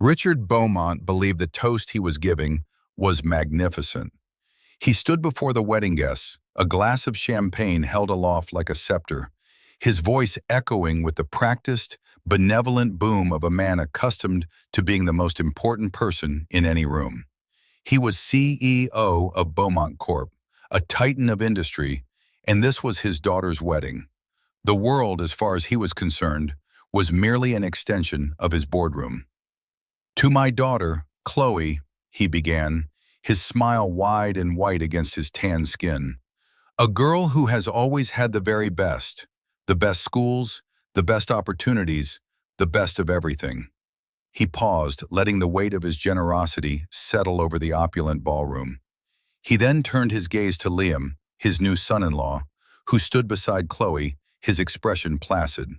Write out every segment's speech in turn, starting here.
Richard Beaumont believed the toast he was giving was magnificent. He stood before the wedding guests, a glass of champagne held aloft like a scepter, his voice echoing with the practiced, benevolent boom of a man accustomed to being the most important person in any room. He was CEO of Beaumont Corp., a titan of industry, and this was his daughter's wedding. The world, as far as he was concerned, was merely an extension of his boardroom. "To my daughter, Chloe," he began, his smile wide and white against his tan skin. "A girl who has always had the very best, the best schools, the best opportunities, the best of everything." He paused, letting the weight of his generosity settle over the opulent ballroom. He then turned his gaze to Liam, his new son-in-law, who stood beside Chloe, his expression placid.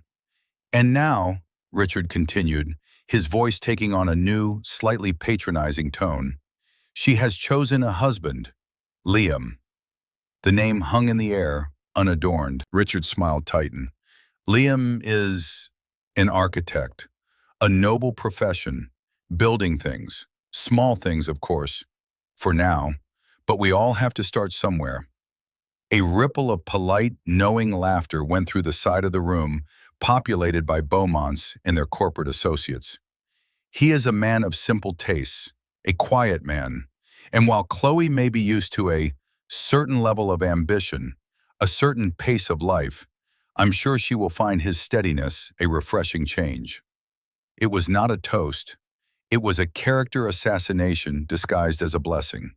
"And now," Richard continued, his voice taking on a new, slightly patronizing tone, "she has chosen a husband, Liam." The name hung in the air, unadorned. Richard smiled tighten. "Liam is an architect, a noble profession, building things, small things, of course, for now, but we all have to start somewhere." A ripple of polite, knowing laughter went through the side of the room, populated by Beaumonts and their corporate associates. "He is a man of simple tastes, a quiet man, and while Chloe may be used to a certain level of ambition, a certain pace of life, I'm sure she will find his steadiness a refreshing change." It was not a toast. It was a character assassination disguised as a blessing.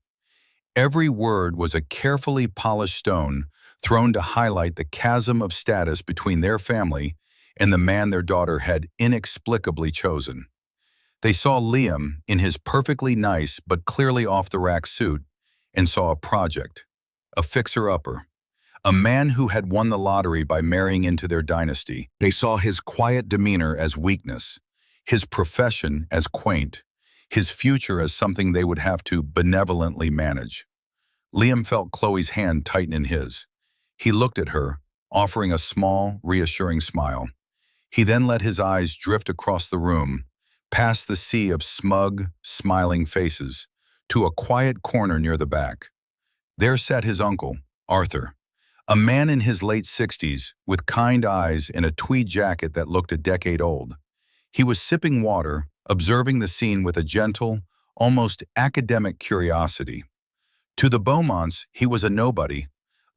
Every word was a carefully polished stone thrown to highlight the chasm of status between their family and the man their daughter had inexplicably chosen. They saw Liam in his perfectly nice but clearly off-the-rack suit and saw a project, a fixer-upper, a man who had won the lottery by marrying into their dynasty. They saw his quiet demeanor as weakness, his profession as quaint, his future as something they would have to benevolently manage. Liam felt Chloe's hand tighten in his. He looked at her, offering a small, reassuring smile. He then let his eyes drift across the room, past the sea of smug, smiling faces, to a quiet corner near the back. There sat his uncle, Arthur, a man in his late 60s, with kind eyes and a tweed jacket that looked a decade old. He was sipping water, observing the scene with a gentle, almost academic curiosity. To the Beaumonts, he was a nobody,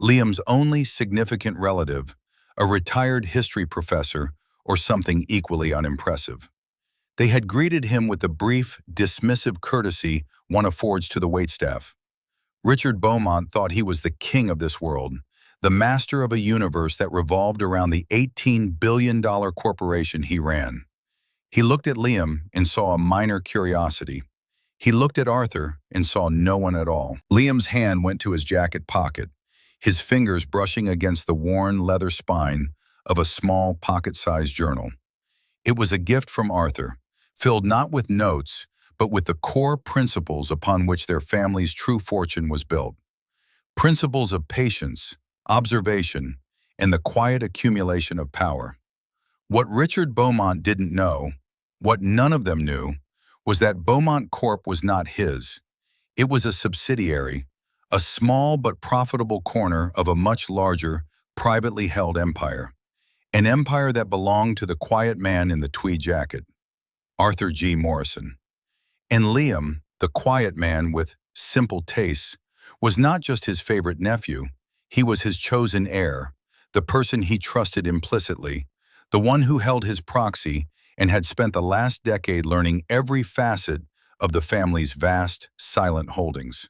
Liam's only significant relative, a retired history professor, or something equally unimpressive. They had greeted him with the brief, dismissive courtesy one affords to the waitstaff. Richard Beaumont thought he was the king of this world, the master of a universe that revolved around the $18 billion corporation he ran. He looked at Liam and saw a minor curiosity. He looked at Arthur and saw no one at all. Liam's hand went to his jacket pocket, his fingers brushing against the worn leather spine of a small pocket-sized journal. It was a gift from Arthur, filled not with notes, but with the core principles upon which their family's true fortune was built. Principles of patience, observation, and the quiet accumulation of power. What Richard Beaumont didn't know, what none of them knew, was that Beaumont Corp was not his. It was a subsidiary, a small but profitable corner of a much larger, privately held empire. An empire that belonged to the quiet man in the tweed jacket, Arthur G. Morrison. And Liam, the quiet man with simple tastes, was not just his favorite nephew, he was his chosen heir, the person he trusted implicitly, the one who held his proxy and had spent the last decade learning every facet of the family's vast, silent holdings.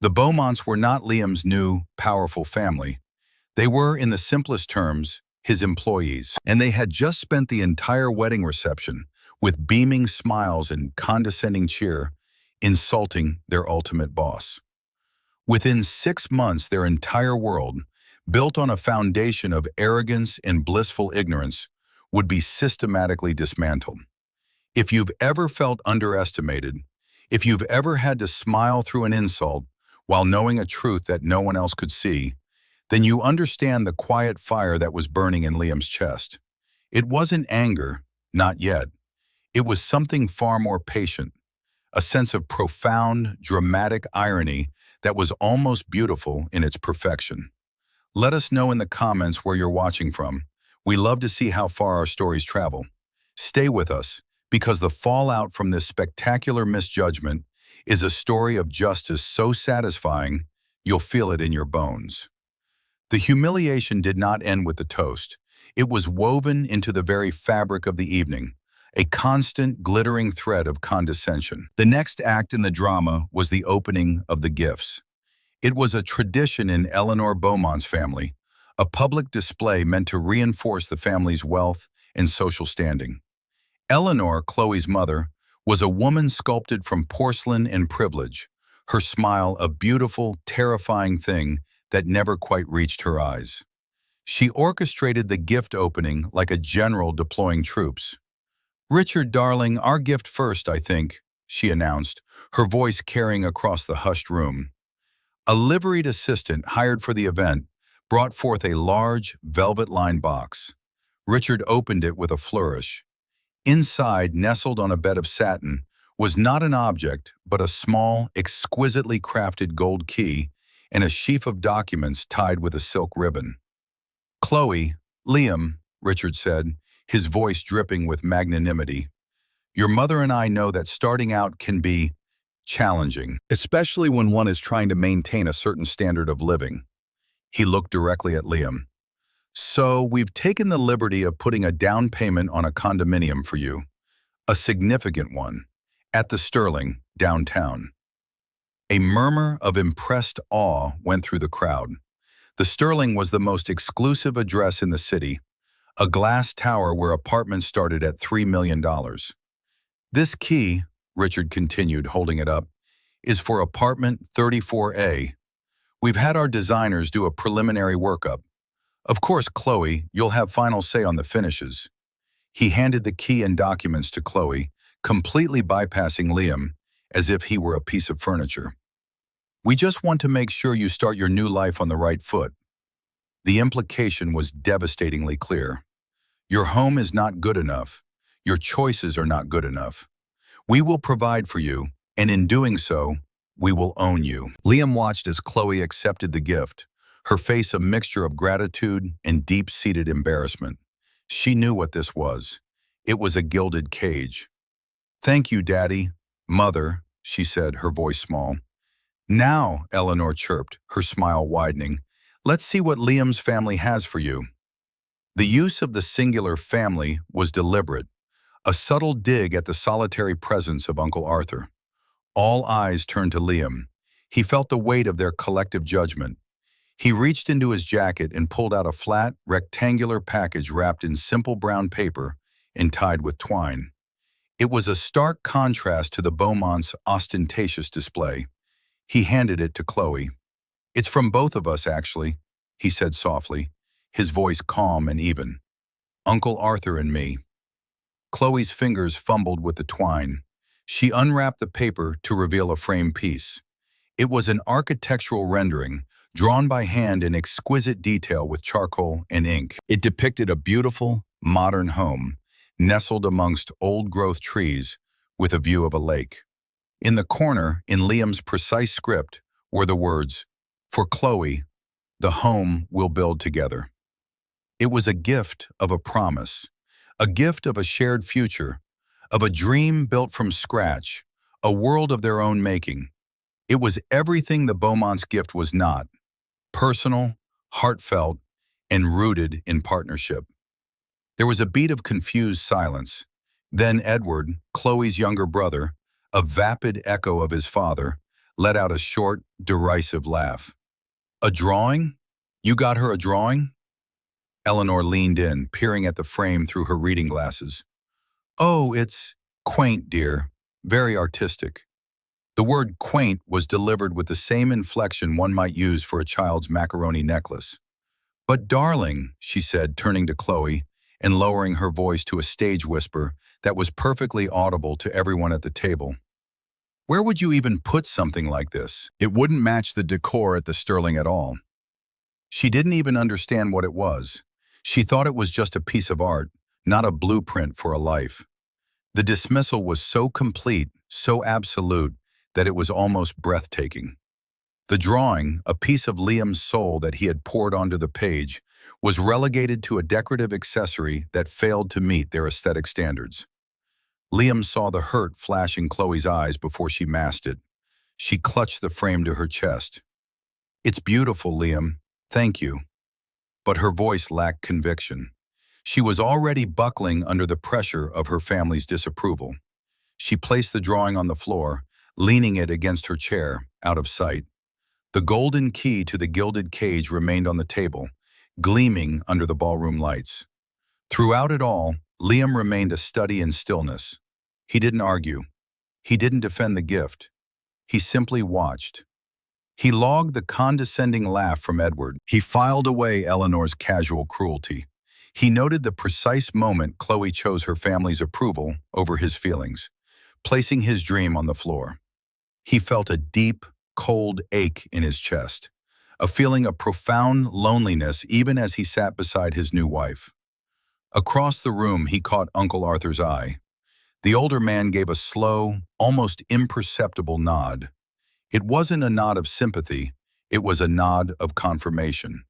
The Beaumonts were not Liam's new, powerful family. They were, in the simplest terms, his employees, and they had just spent the entire wedding reception, with beaming smiles and condescending cheer, insulting their ultimate boss. Within 6 months, their entire world, built on a foundation of arrogance and blissful ignorance, would be systematically dismantled. If you've ever felt underestimated, if you've ever had to smile through an insult while knowing a truth that no one else could see, then you understand the quiet fire that was burning in Liam's chest. It wasn't anger, not yet. It was something far more patient, a sense of profound, dramatic irony that was almost beautiful in its perfection. Let us know in the comments where you're watching from. We love to see how far our stories travel. Stay with us, because the fallout from this spectacular misjudgment is a story of justice so satisfying, you'll feel it in your bones. The humiliation did not end with the toast. It was woven into the very fabric of the evening, a constant, glittering thread of condescension. The next act in the drama was the opening of the gifts. It was a tradition in Eleanor Beaumont's family, a public display meant to reinforce the family's wealth and social standing. Eleanor, Chloe's mother, was a woman sculpted from porcelain and privilege, her smile a beautiful, terrifying thing that never quite reached her eyes. She orchestrated the gift opening like a general deploying troops. "Richard, darling, our gift first, I think," she announced, her voice carrying across the hushed room. A liveried assistant hired for the event brought forth a large, velvet-lined box. Richard opened it with a flourish. Inside, nestled on a bed of satin, was not an object, but a small, exquisitely crafted gold key and a sheaf of documents tied with a silk ribbon. "Chloe, Liam," Richard said, his voice dripping with magnanimity, "your mother and I know that starting out can be challenging, especially when one is trying to maintain a certain standard of living." He looked directly at Liam. "So we've taken the liberty of putting a down payment on a condominium for you, a significant one, at the Sterling, downtown." A murmur of impressed awe went through the crowd. The Sterling was the most exclusive address in the city, a glass tower where apartments started at $3 million. "This key," Richard continued, holding it up, "is for apartment 34A. We've had our designers do a preliminary workup. Of course, Chloe, you'll have final say on the finishes." He handed the key and documents to Chloe, completely bypassing Liam, as if he were a piece of furniture. "We just want to make sure you start your new life on the right foot." The implication was devastatingly clear. Your home is not good enough. Your choices are not good enough. We will provide for you, and in doing so, we will own you. Liam watched as Chloe accepted the gift, her face a mixture of gratitude and deep-seated embarrassment. She knew what this was. It was a gilded cage. "Thank you, Daddy, Mother," she said, her voice small. "Now," Eleanor chirped, her smile widening, "let's see what Liam's family has for you." The use of the singular family was deliberate, a subtle dig at the solitary presence of Uncle Arthur. All eyes turned to Liam. He felt the weight of their collective judgment. He reached into his jacket and pulled out a flat, rectangular package wrapped in simple brown paper and tied with twine. It was a stark contrast to the Beaumonts' ostentatious display. He handed it to Chloe. "It's from both of us, actually," he said softly, his voice calm and even. "Uncle Arthur and me." Chloe's fingers fumbled with the twine. She unwrapped the paper to reveal a framed piece. It was an architectural rendering, drawn by hand in exquisite detail with charcoal and ink. It depicted a beautiful, modern home, nestled amongst old-growth trees with a view of a lake. In the corner, in Liam's precise script, were the words, "For Chloe, the home we'll build together." It was a gift of a promise, a gift of a shared future, of a dream built from scratch, a world of their own making. It was everything the Beaumont's gift was not: personal, heartfelt, and rooted in partnership. There was a beat of confused silence. Then Edward, Chloe's younger brother, a vapid echo of his father, let out a short, derisive laugh. "A drawing? You got her a drawing?" Eleanor leaned in, peering at the frame through her reading glasses. "Oh, it's quaint, dear. Very artistic." The word quaint was delivered with the same inflection one might use for a child's macaroni necklace. "But darling," she said, turning to Chloe and lowering her voice to a stage whisper that was perfectly audible to everyone at the table, "where would you even put something like this? It wouldn't match the decor at the Sterling at all." She didn't even understand what it was. She thought it was just a piece of art, not a blueprint for a life. The dismissal was so complete, so absolute, that it was almost breathtaking. The drawing, a piece of Liam's soul that he had poured onto the page, was relegated to a decorative accessory that failed to meet their aesthetic standards. Liam saw the hurt flash in Chloe's eyes before she masked it. She clutched the frame to her chest. "It's beautiful, Liam. Thank you." But her voice lacked conviction. She was already buckling under the pressure of her family's disapproval. She placed the drawing on the floor, leaning it against her chair, out of sight. The golden key to the gilded cage remained on the table, gleaming under the ballroom lights. Throughout it all, Liam remained a study in stillness. He didn't argue. He didn't defend the gift. He simply watched. He logged the condescending laugh from Edward. He filed away Eleanor's casual cruelty. He noted the precise moment Chloe chose her family's approval over his feelings, placing his dream on the floor. He felt a deep, cold ache in his chest, a feeling of profound loneliness even as he sat beside his new wife. Across the room, he caught Uncle Arthur's eye. The older man gave a slow, almost imperceptible nod. It wasn't a nod of sympathy, it was a nod of confirmation.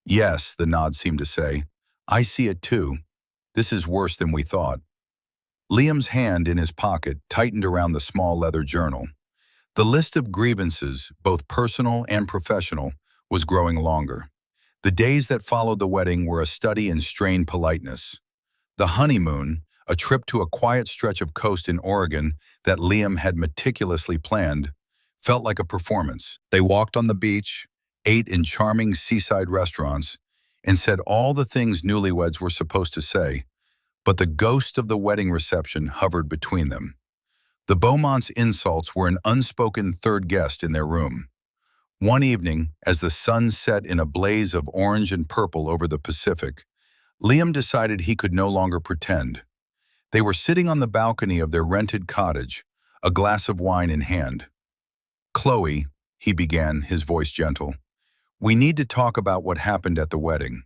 "Yes," the nod seemed to say, "I see it too. This is worse than we thought." Liam's hand in his pocket tightened around the small leather journal. The list of grievances, both personal and professional, was growing longer. The days that followed the wedding were a study in strained politeness. The honeymoon, a trip to a quiet stretch of coast in Oregon that Liam had meticulously planned, felt like a performance. They walked on the beach, ate in charming seaside restaurants, and said all the things newlyweds were supposed to say, but the ghost of the wedding reception hovered between them. The Beaumonts' insults were an unspoken third guest in their room. One evening, as the sun set in a blaze of orange and purple over the Pacific, Liam decided he could no longer pretend. They were sitting on the balcony of their rented cottage, a glass of wine in hand. "Chloe," he began, his voice gentle, "we need to talk about what happened at the wedding."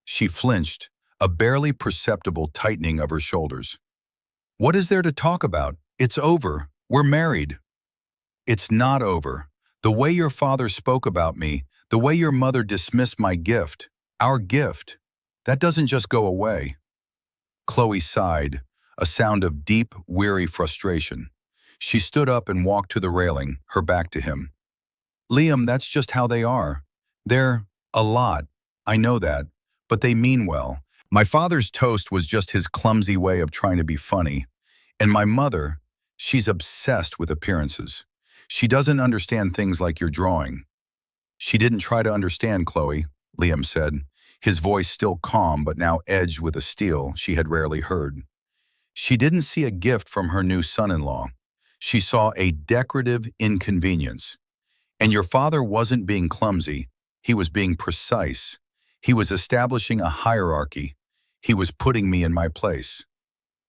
She flinched, a barely perceptible tightening of her shoulders. "What is there to talk about? It's over. We're married." "It's not over. The way your father spoke about me, the way your mother dismissed my gift, our gift, that doesn't just go away." Chloe sighed, a sound of deep, weary frustration. She stood up and walked to the railing, her back to him. "Liam, that's just how they are. They're a lot. I know that. But they mean well. My father's toast was just his clumsy way of trying to be funny. And my mother, she's obsessed with appearances. She doesn't understand things like your drawing." "She didn't try to understand, Chloe," Liam said, his voice still calm but now edged with a steel she had rarely heard. "She didn't see a gift from her new son-in-law. She saw a decorative inconvenience. And your father wasn't being clumsy. He was being precise. He was establishing a hierarchy. He was putting me in my place."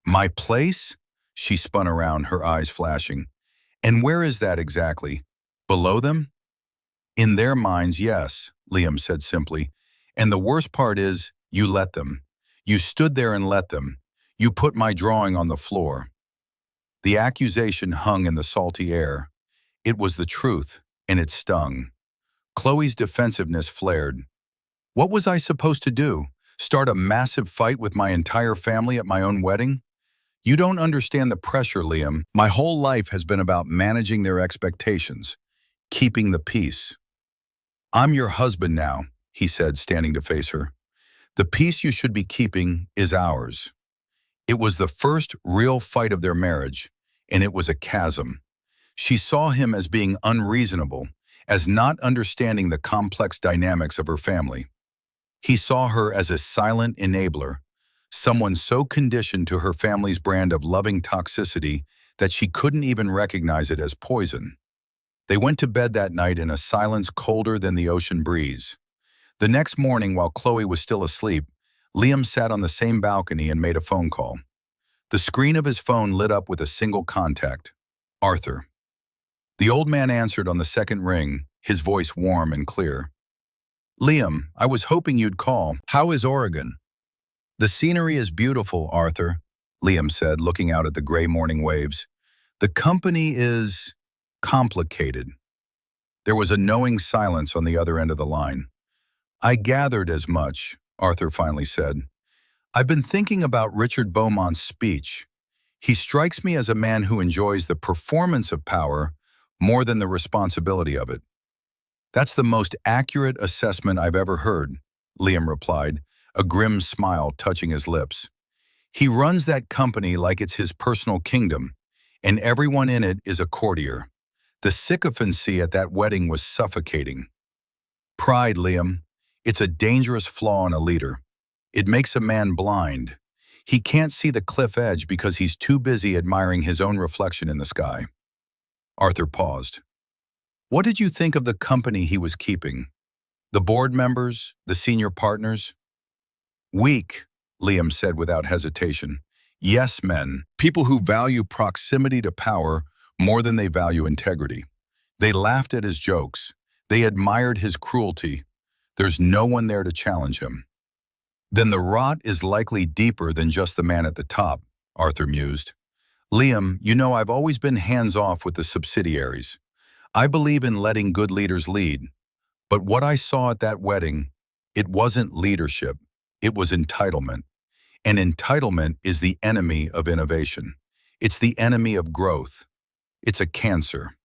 "My place?" She spun around, her eyes flashing. "And where is that exactly? Below them?" "In their minds, yes," Liam said simply. "And the worst part is, you let them. You stood there and let them. You put my drawing on the floor." The accusation hung in the salty air. It was the truth, and it stung. Chloe's defensiveness flared. "What was I supposed to do? Start a massive fight with my entire family at my own wedding? You don't understand the pressure, Liam. My whole life has been about managing their expectations, keeping the peace." "I'm your husband now," he said, standing to face her. "The peace you should be keeping is ours." It was the first real fight of their marriage, and it was a chasm. She saw him as being unreasonable, as not understanding the complex dynamics of her family. He saw her as a silent enabler, someone so conditioned to her family's brand of loving toxicity that she couldn't even recognize it as poison. They went to bed that night in a silence colder than the ocean breeze. The next morning, while Chloe was still asleep, Liam sat on the same balcony and made a phone call. The screen of his phone lit up with a single contact, Arthur. The old man answered on the second ring, his voice warm and clear. "Liam, I was hoping you'd call. How is Oregon?" "The scenery is beautiful, Arthur. Liam said, looking out at the gray morning waves. The company is complicated. There was a knowing silence on the other end of the line. I gathered as much, Arthur finally said. I've been thinking about Richard Beaumont's speech. He strikes me as a man who enjoys the performance of power more than the responsibility of it. That's the most accurate assessment I've ever heard, Liam replied, a grim smile touching his lips. He runs that company like it's his personal kingdom, and everyone in it is a courtier. The sycophancy at that wedding was suffocating. Pride, Liam. It's a dangerous flaw in a leader. It makes a man blind. He can't see the cliff edge because he's too busy admiring his own reflection in the sky. Arthur paused. What did you think of the company he was keeping? The board members, the senior partners? Weak, Liam said without hesitation. Yes men, people who value proximity to power more than they value integrity. They laughed at his jokes. They admired his cruelty. There's no one there to challenge him. Then the rot is likely deeper than just the man at the top, Arthur mused. Liam, you know I've always been hands-off with the subsidiaries. I believe in letting good leaders lead. But what I saw at that wedding, it wasn't leadership. It was entitlement. And entitlement is the enemy of innovation. It's the enemy of growth. It's a cancer.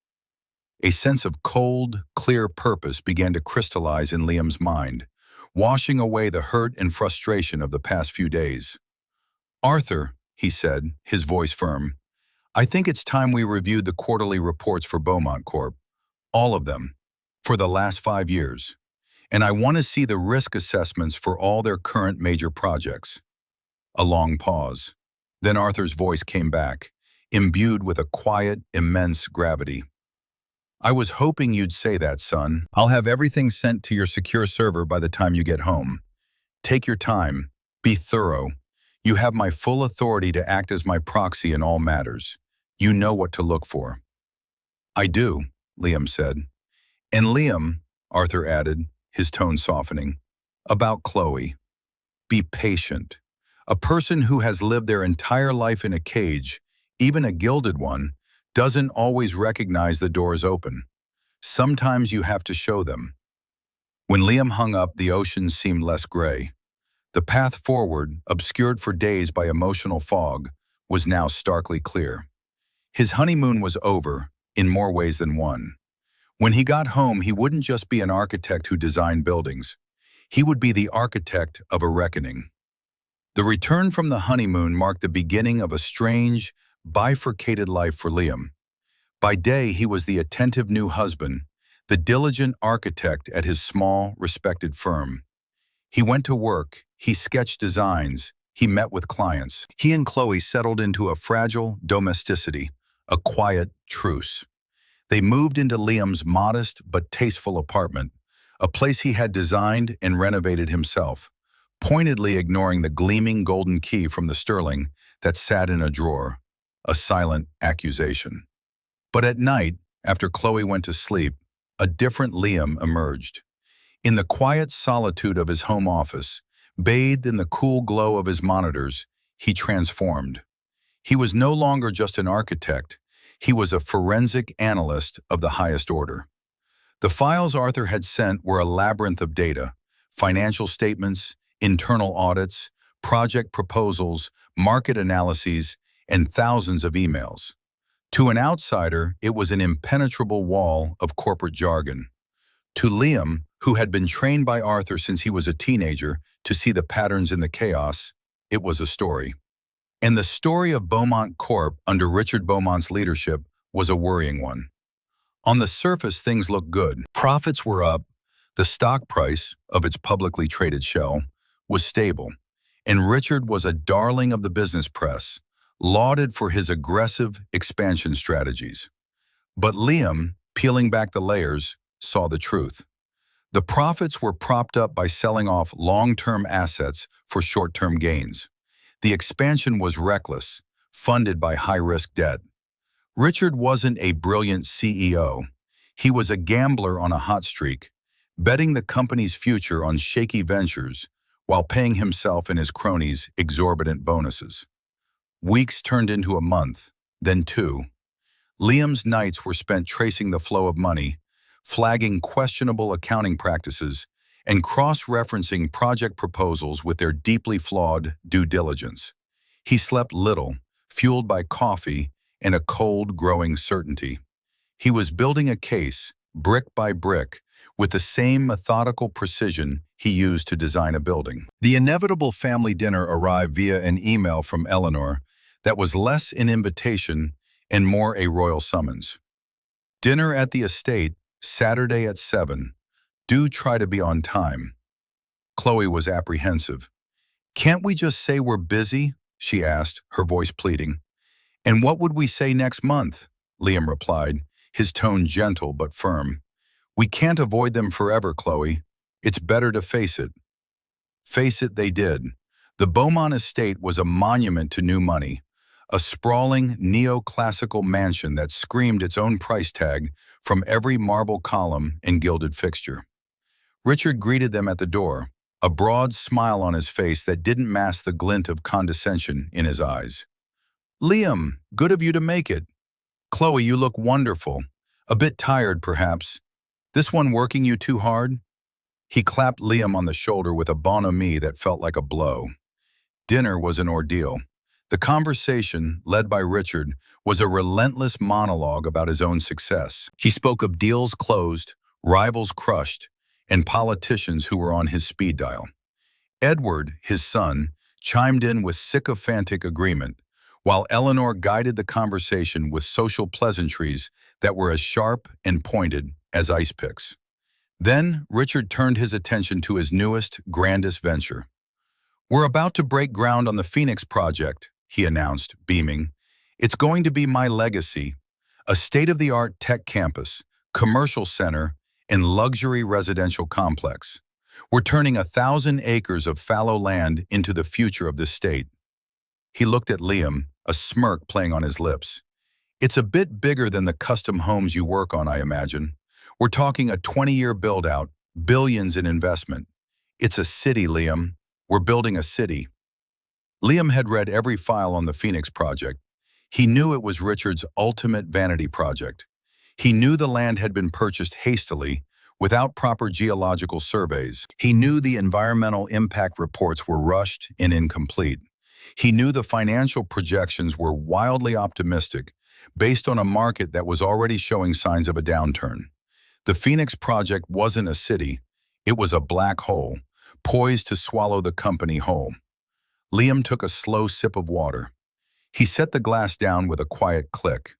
A sense of cold, clear purpose began to crystallize in Liam's mind, washing away the hurt and frustration of the past few days. Arthur, he said, his voice firm, I think it's time we reviewed the quarterly reports for Beaumont Corp. All of them, for the last 5 years. And I want to see the risk assessments for all their current major projects. A long pause. Then Arthur's voice came back, imbued with a quiet, immense gravity. I was hoping you'd say that, son. I'll have everything sent to your secure server by the time you get home. Take your time. Be thorough. You have my full authority to act as my proxy in all matters. You know what to look for. I do, Liam said. And Liam, Arthur added, his tone softening, about Chloe. Be patient. A person who has lived their entire life in a cage, even a gilded one, doesn't always recognize the doors open. Sometimes you have to show them. When Liam hung up, the ocean seemed less gray. The path forward, obscured for days by emotional fog, was now starkly clear. His honeymoon was over, in more ways than one. When he got home, he wouldn't just be an architect who designed buildings. He would be the architect of a reckoning. The return from the honeymoon marked the beginning of a strange, bifurcated life for Liam. By day, he was the attentive new husband, the diligent architect at his small, respected firm. He went to work, he sketched designs, he met with clients. He and Chloe settled into a fragile domesticity, a quiet truce. They moved into Liam's modest but tasteful apartment, a place he had designed and renovated himself, pointedly ignoring the gleaming golden key from the sterling that sat in a drawer, a silent accusation. But at night, after Chloe went to sleep, a different Liam emerged. In the quiet solitude of his home office, bathed in the cool glow of his monitors, he transformed. He was no longer just an architect. He was a forensic analyst of the highest order. The files Arthur had sent were a labyrinth of data, financial statements, internal audits, project proposals, market analyses, and thousands of emails. To an outsider, it was an impenetrable wall of corporate jargon. To Liam, who had been trained by Arthur since he was a teenager to see the patterns in the chaos, it was a story. And the story of Beaumont Corp under Richard Beaumont's leadership was a worrying one. On the surface, things looked good. Profits were up, the stock price of its publicly traded shell was stable, and Richard was a darling of the business press, lauded for his aggressive expansion strategies. But Liam, peeling back the layers, saw the truth. The profits were propped up by selling off long-term assets for short-term gains. The expansion was reckless, funded by high-risk debt. Richard wasn't a brilliant CEO. He was a gambler on a hot streak, betting the company's future on shaky ventures while paying himself and his cronies exorbitant bonuses. Weeks turned into a month, then two. Liam's nights were spent tracing the flow of money, flagging questionable accounting practices, and cross-referencing project proposals with their deeply flawed due diligence. He slept little, fueled by coffee and a cold, growing certainty. He was building a case, brick by brick, with the same methodical precision he used to design a building. The inevitable family dinner arrived via an email from Eleanor that was less an invitation and more a royal summons. Dinner at the estate, Saturday at 7. Do try to be on time. Chloe was apprehensive. Can't we just say we're busy? She asked, her voice pleading. And what would we say next month? Liam replied, his tone gentle but firm. We can't avoid them forever, Chloe. It's better to face it. Face it they did. The Beaumont estate was a monument to new money, a sprawling neoclassical mansion that screamed its own price tag from every marble column and gilded fixture. Richard greeted them at the door, a broad smile on his face that didn't mask the glint of condescension in his eyes. Liam, good of you to make it. Chloe, you look wonderful. A bit tired, perhaps. This one working you too hard? He clapped Liam on the shoulder with a bonhomie that felt like a blow. Dinner was an ordeal. The conversation, led by Richard, was a relentless monologue about his own success. He spoke of deals closed, rivals crushed, and politicians who were on his speed dial. Edward, his son, chimed in with sycophantic agreement, while Eleanor guided the conversation with social pleasantries that were as sharp and pointed as ice picks. Then Richard turned his attention to his newest, grandest venture. We're about to break ground on the Phoenix project, he announced, beaming. It's going to be my legacy, a state-of-the-art tech campus, commercial center, and luxury residential complex. We're turning 1,000 acres of fallow land into the future of this state. He looked at Liam, a smirk playing on his lips. It's a bit bigger than the custom homes you work on, I imagine. We're talking a 20-year build-out, billions in investment. It's a city, Liam. We're building a city. Liam had read every file on the Phoenix project. He knew it was Richard's ultimate vanity project. He knew the land had been purchased hastily, without proper geological surveys. He knew the environmental impact reports were rushed and incomplete. He knew the financial projections were wildly optimistic, based on a market that was already showing signs of a downturn. The Phoenix project wasn't a city, it was a black hole, poised to swallow the company whole. Liam took a slow sip of water. He set the glass down with a quiet click.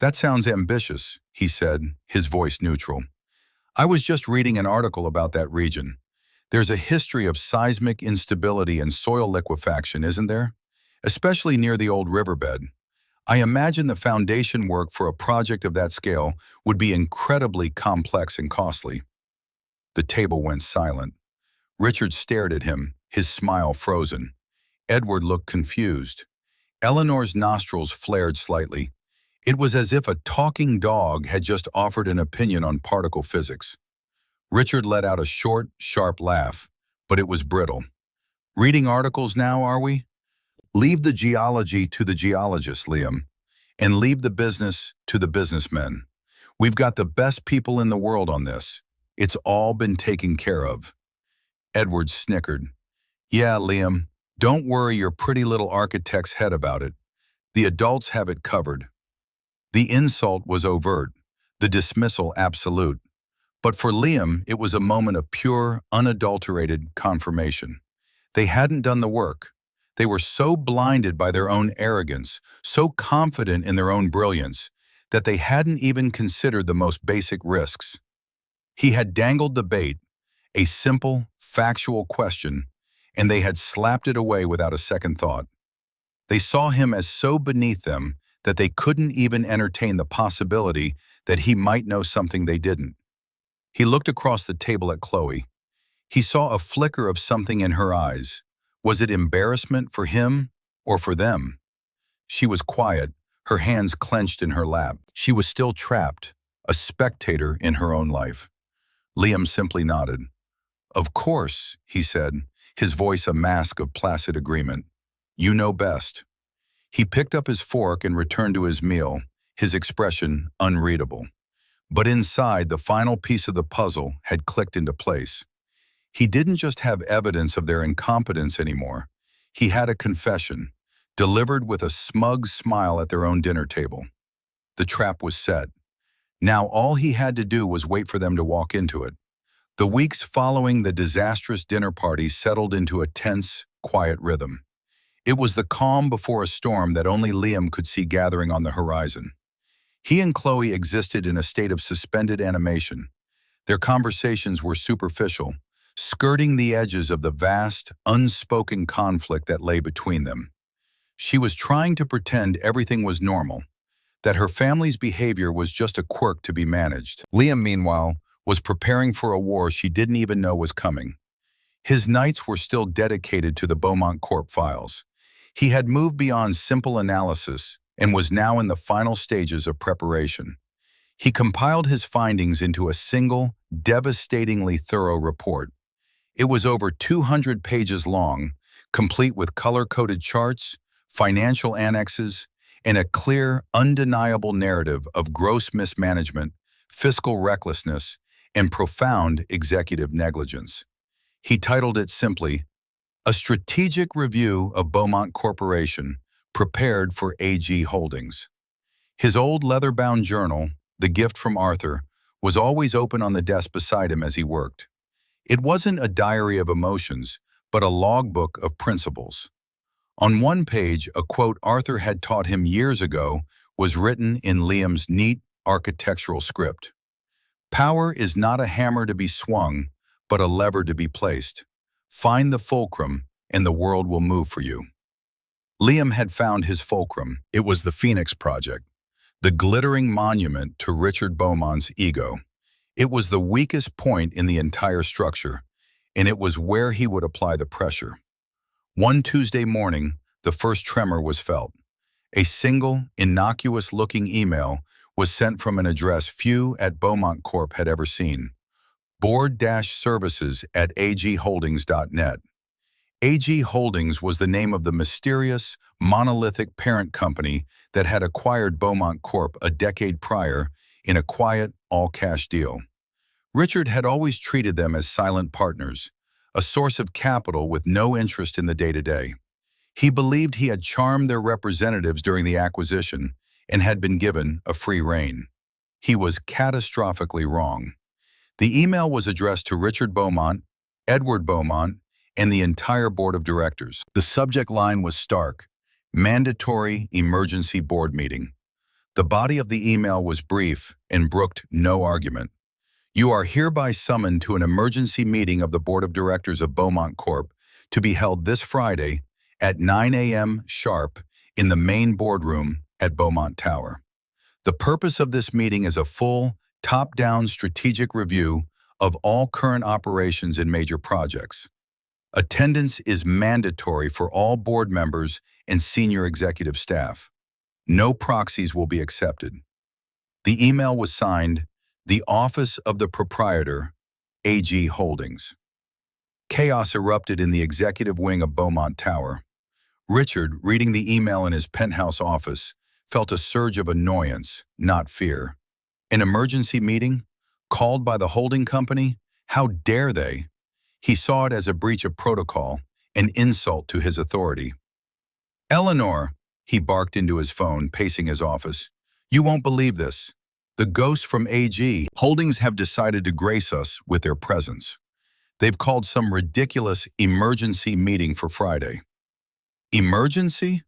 That sounds ambitious, he said, his voice neutral. I was just reading an article about that region. There's a history of seismic instability and soil liquefaction, isn't there? Especially near the old riverbed. I imagine the foundation work for a project of that scale would be incredibly complex and costly. The table went silent. Richard stared at him, his smile frozen. Edward looked confused. Eleanor's nostrils flared slightly. It was as if a talking dog had just offered an opinion on particle physics. Richard let out a short, sharp laugh, but it was brittle. Reading articles now, are we? Leave the geology to the geologists, Liam, and leave the business to the businessmen. We've got the best people in the world on this. It's all been taken care of. Edward snickered. Yeah, Liam, don't worry your pretty little architect's head about it. The adults have it covered. The insult was overt, the dismissal absolute. But for Liam, it was a moment of pure, unadulterated confirmation. They hadn't done the work. They were so blinded by their own arrogance, so confident in their own brilliance, that they hadn't even considered the most basic risks. He had dangled the bait, a simple, factual question, and they had slapped it away without a second thought. They saw him as so beneath them that they couldn't even entertain the possibility that he might know something they didn't. He looked across the table at Chloe. He saw a flicker of something in her eyes. Was it embarrassment for him or for them? She was quiet, her hands clenched in her lap. She was still trapped, a spectator in her own life. Liam simply nodded. Of course, he said, his voice a mask of placid agreement. You know best. He picked up his fork and returned to his meal, his expression unreadable. But inside, the final piece of the puzzle had clicked into place. He didn't just have evidence of their incompetence anymore. He had a confession, delivered with a smug smile at their own dinner table. The trap was set. Now all he had to do was wait for them to walk into it. The weeks following the disastrous dinner party settled into a tense, quiet rhythm. It was the calm before a storm that only Liam could see gathering on the horizon. He and Chloe existed in a state of suspended animation. Their conversations were superficial, skirting the edges of the vast, unspoken conflict that lay between them. She was trying to pretend everything was normal, that her family's behavior was just a quirk to be managed. Liam, meanwhile, was preparing for a war she didn't even know was coming. His nights were still dedicated to the Beaumont Corp files. He had moved beyond simple analysis and was now in the final stages of preparation. He compiled his findings into a single, devastatingly thorough report. It was over 200 pages long, complete with color-coded charts, financial annexes, and a clear, undeniable narrative of gross mismanagement, fiscal recklessness, and profound executive negligence. He titled it simply, "A Strategic Review of Beaumont Corporation, Prepared for AG Holdings." His old leather-bound journal, the gift from Arthur, was always open on the desk beside him as he worked. It wasn't a diary of emotions, but a logbook of principles. On one page, a quote Arthur had taught him years ago was written in Liam's neat architectural script. "Power is not a hammer to be swung, but a lever to be placed. Find the fulcrum, and the world will move for you." Liam had found his fulcrum. It was the Phoenix Project, the glittering monument to Richard Beaumont's ego. It was the weakest point in the entire structure, and it was where he would apply the pressure. One Tuesday morning, the first tremor was felt. A single, innocuous-looking email was sent from an address few at Beaumont Corp had ever seen: board-services@agholdings.net. AG Holdings was the name of the mysterious, monolithic parent company that had acquired Beaumont Corp a decade prior in a quiet, all-cash deal. Richard had always treated them as silent partners, a source of capital with no interest in the day-to-day. He believed he had charmed their representatives during the acquisition and had been given a free rein. He was catastrophically wrong. The email was addressed to Richard Beaumont, Edward Beaumont, and the entire board of directors. The subject line was stark: mandatory emergency board meeting. The body of the email was brief and brooked no argument. "You are hereby summoned to an emergency meeting of the board of directors of Beaumont Corp. to be held this Friday at 9 a.m. sharp in the main boardroom at Beaumont Tower. The purpose of this meeting is a full, top-down strategic review of all current operations and major projects. Attendance is mandatory for all board members and senior executive staff. No proxies will be accepted." The email was signed, "The Office of the Proprietor, AG Holdings." Chaos erupted in the executive wing of Beaumont Tower. Richard, reading the email in his penthouse office, felt a surge of annoyance, not fear. An emergency meeting? Called by the holding company? How dare they? He saw it as a breach of protocol, an insult to his authority. "Eleanor," he barked into his phone, pacing his office, "you won't believe this. The ghosts from AG Holdings have decided to grace us with their presence. They've called some ridiculous emergency meeting for Friday." "Emergency?"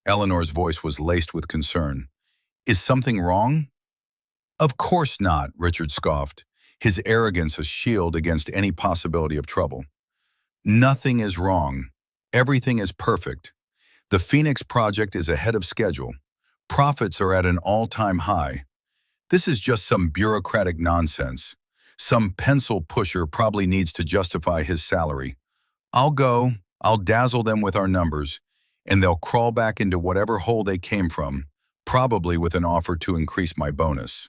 Eleanor's voice was laced with concern. "Is something wrong?" "Of course not," Richard scoffed, his arrogance a shield against any possibility of trouble. "Nothing is wrong. Everything is perfect. The Phoenix Project is ahead of schedule. Profits are at an all-time high. This is just some bureaucratic nonsense. Some pencil pusher probably needs to justify his salary. I'll go, I'll dazzle them with our numbers, and they'll crawl back into whatever hole they came from, probably with an offer to increase my bonus."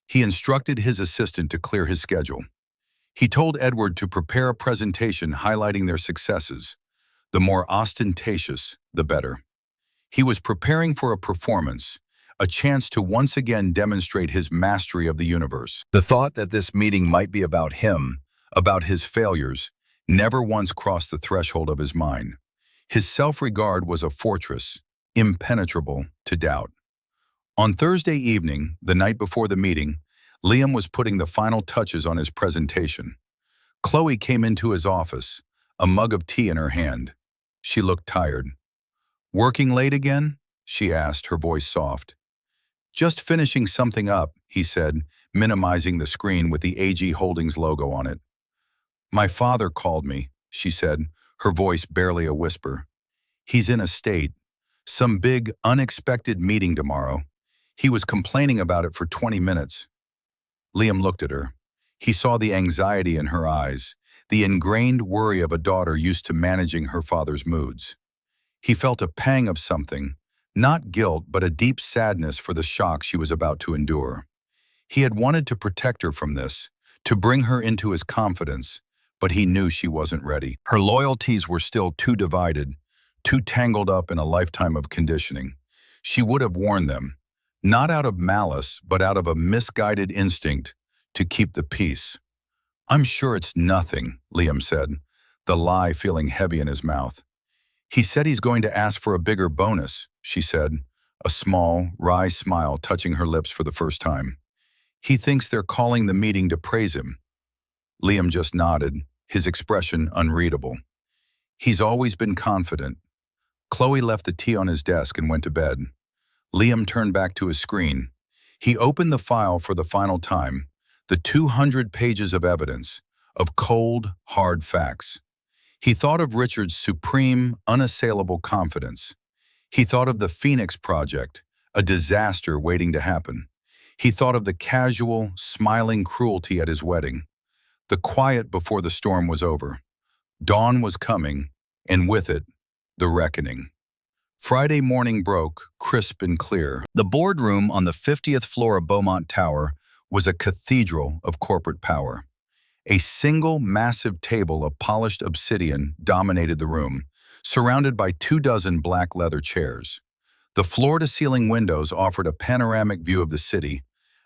He instructed his assistant to clear his schedule. He told Edward to prepare a presentation highlighting their successes. The more ostentatious, the better. He was preparing for a performance, a chance to once again demonstrate his mastery of the universe. The thought that this meeting might be about him, about his failures, never once crossed the threshold of his mind. His self-regard was a fortress, impenetrable to doubt. On Thursday evening, the night before the meeting, Liam was putting the final touches on his presentation. Chloe came into his office, a mug of tea in her hand. She looked tired. "Working late again?" she asked, her voice soft. "Just finishing something up," he said, minimizing the screen with the AG Holdings logo on it. "My father called me," she said, her voice barely a whisper. "He's in a state. Some big, unexpected meeting tomorrow. He was complaining about it for 20 minutes. Liam looked at her. He saw the anxiety in her eyes, the ingrained worry of a daughter used to managing her father's moods. He felt a pang of something, not guilt but a deep sadness for the shock she was about to endure. He had wanted to protect her from this, to bring her into his confidence, but he knew she wasn't ready. Her loyalties were still too divided, too tangled up in a lifetime of conditioning. She would have warned them, not out of malice, but out of a misguided instinct to keep the peace. "I'm sure it's nothing," Liam said, the lie feeling heavy in his mouth. "He said he's going to ask for a bigger bonus," she said, a small, wry smile touching her lips for the first time. "He thinks they're calling the meeting to praise him." Liam just nodded, his expression unreadable. "He's always been confident." Chloe left the tea on his desk and went to bed. Liam turned back to his screen. He opened the file for the final time, the 200 pages of evidence, of cold, hard facts. He thought of Richard's supreme, unassailable confidence. He thought of the Phoenix Project, a disaster waiting to happen. He thought of the casual, smiling cruelty at his wedding, the quiet before the storm was over. Dawn was coming, and with it, the reckoning. Friday morning broke, crisp and clear. The boardroom on the 50th floor of Beaumont Tower was a cathedral of corporate power. A single massive table of polished obsidian dominated the room, surrounded by 24 black leather chairs. The floor-to-ceiling windows offered a panoramic view of the city,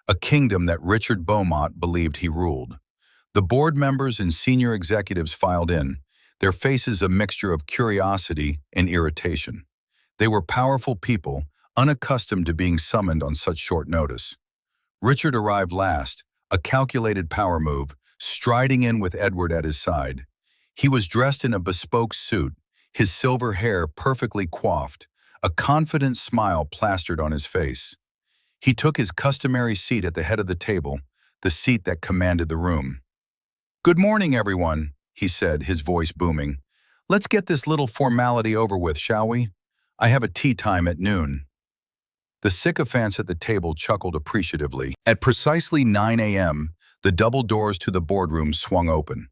a kingdom that Richard Beaumont believed he ruled. The board members and senior executives filed in, their faces a mixture of curiosity and irritation. They were powerful people, unaccustomed to being summoned on such short notice. Richard arrived last, a calculated power move, striding in with Edward at his side. He was dressed in a bespoke suit, his silver hair perfectly coiffed, a confident smile plastered on his face. He took his customary seat at the head of the table, the seat that commanded the room. "Good morning, everyone," he said, his voice booming. "Let's get this little formality over with, shall we? I have a tea time at noon." The sycophants at the table chuckled appreciatively. At precisely 9 a.m., the double doors to the boardroom swung open.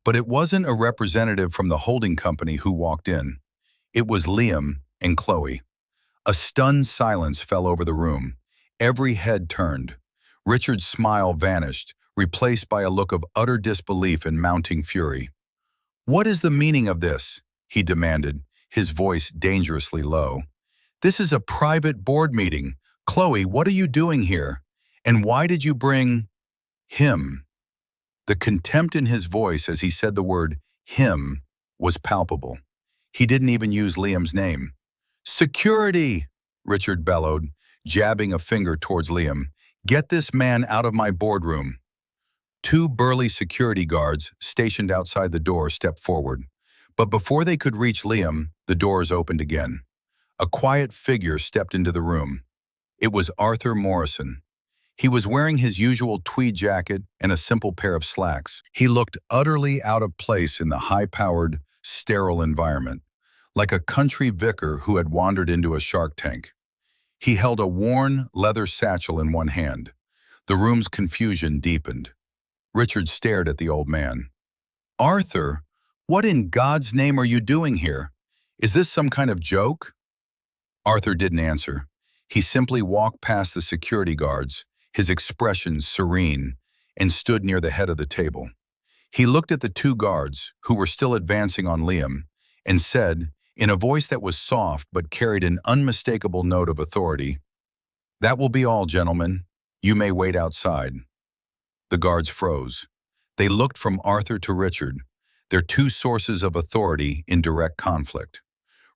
But it wasn't a representative from the holding company who walked in. It was Liam and Chloe. A stunned silence fell over the room. Every head turned. Richard's smile vanished, replaced by a look of utter disbelief and mounting fury. "What is the meaning of this?" he demanded, his voice dangerously low. "This is a private board meeting. Chloe, what are you doing here? And why did you bring him?" The contempt in his voice as he said the word him was palpable. He didn't even use Liam's name. "Security!" Richard bellowed, jabbing a finger towards Liam. "Get this man out of my boardroom." Two burly security guards stationed outside the door stepped forward. But before they could reach Liam, the doors opened again. A quiet figure stepped into the room. It was Arthur Morrison. He was wearing his usual tweed jacket and a simple pair of slacks. He looked utterly out of place in the high-powered, sterile environment, like a country vicar who had wandered into a shark tank. He held a worn, leather satchel in one hand. The room's confusion deepened. Richard stared at the old man. "Arthur, what in God's name are you doing here? Is this some kind of joke?" Arthur didn't answer. He simply walked past the security guards, his expression serene, and stood near the head of the table. He looked at the two guards, who were still advancing on Liam, and said, in a voice that was soft but carried an unmistakable note of authority. "That will be all, gentlemen. You may wait outside." The guards froze. They looked from Arthur to Richard, their two sources of authority in direct conflict.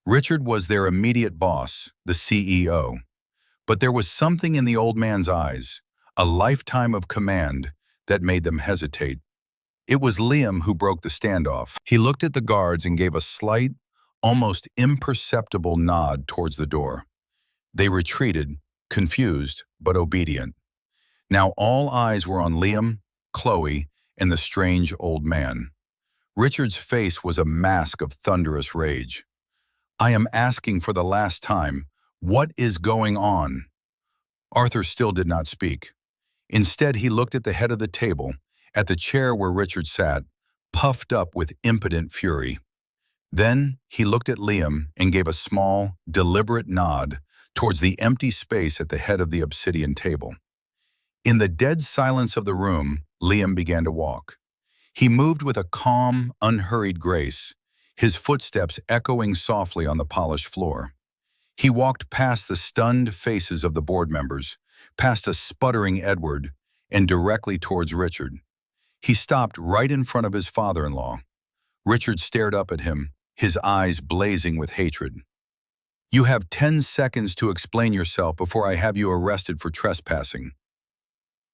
Richard was their immediate boss, the CEO. But there was something in the old man's eyes, a lifetime of command, that made them hesitate. It was Liam who broke the standoff. He looked at the guards and gave a slight, almost imperceptible nod towards the door. They retreated, confused but obedient. Now all eyes were on Liam, Chloe, and the strange old man. Richard's face was a mask of thunderous rage. "I am asking for the last time, what is going on?" Arthur still did not speak. Instead, he looked at the head of the table, at the chair where Richard sat, puffed up with impotent fury. Then he looked at Liam and gave a small, deliberate nod towards the empty space at the head of the obsidian table. In the dead silence of the room, Liam began to walk. He moved with a calm, unhurried grace, his footsteps echoing softly on the polished floor. He walked past the stunned faces of the board members, past a sputtering Edward, and directly towards Richard. He stopped right in front of his father-in-law. Richard stared up at him, his eyes blazing with hatred. "You have 10 seconds to explain yourself before I have you arrested for trespassing."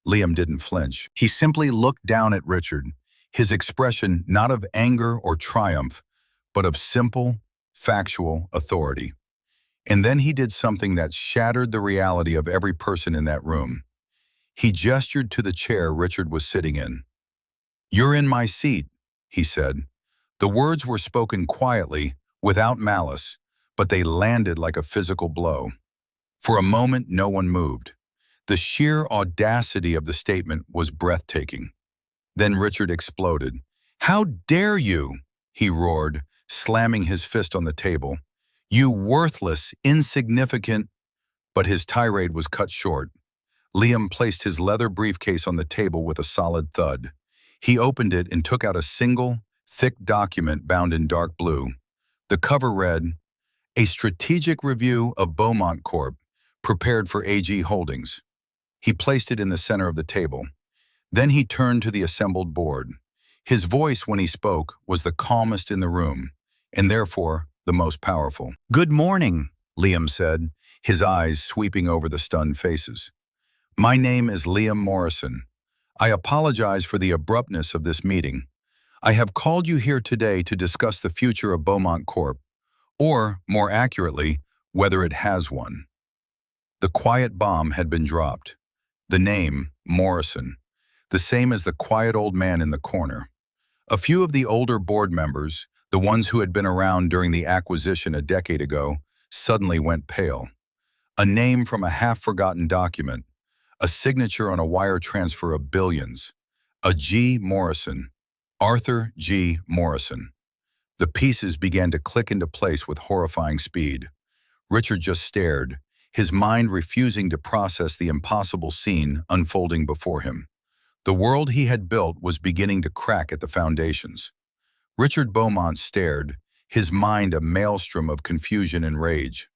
Liam didn't flinch. He simply looked down at Richard, his expression not of anger or triumph, but of simple, factual authority. And then he did something that shattered the reality of every person in that room. He gestured to the chair Richard was sitting in. "You're in my seat," he said. The words were spoken quietly, without malice, but they landed like a physical blow. For a moment, no one moved. The sheer audacity of the statement was breathtaking. Then Richard exploded. "How dare you?" he roared, slamming his fist on the table. "You worthless, insignificant—" But his tirade was cut short. Liam placed his leather briefcase on the table with a solid thud. He opened it and took out a single, thick document bound in dark blue. The cover read, "A strategic review of Beaumont Corp., prepared for AG Holdings." He placed it in the center of the table. Then he turned to the assembled board. His voice, when he spoke, was the calmest in the room, and therefore the most powerful. "Good morning," Liam said, his eyes sweeping over the stunned faces. "My name is Liam Morrison. I apologize for the abruptness of this meeting. I have called you here today to discuss the future of Beaumont Corp., or, more accurately, whether it has one." The quiet bomb had been dropped. The name, Morrison, the same as the quiet old man in the corner. A few of the older board members, the ones who had been around during the acquisition a decade ago, suddenly went pale. A name from a half-forgotten document, a signature on a wire transfer of billions. A G. Morrison, Arthur G. Morrison. The pieces began to click into place with horrifying speed. Richard just stared, his mind refusing to process the impossible scene unfolding before him. The world he had built was beginning to crack at the foundations. Richard Beaumont stared, his mind a maelstrom of confusion and rage.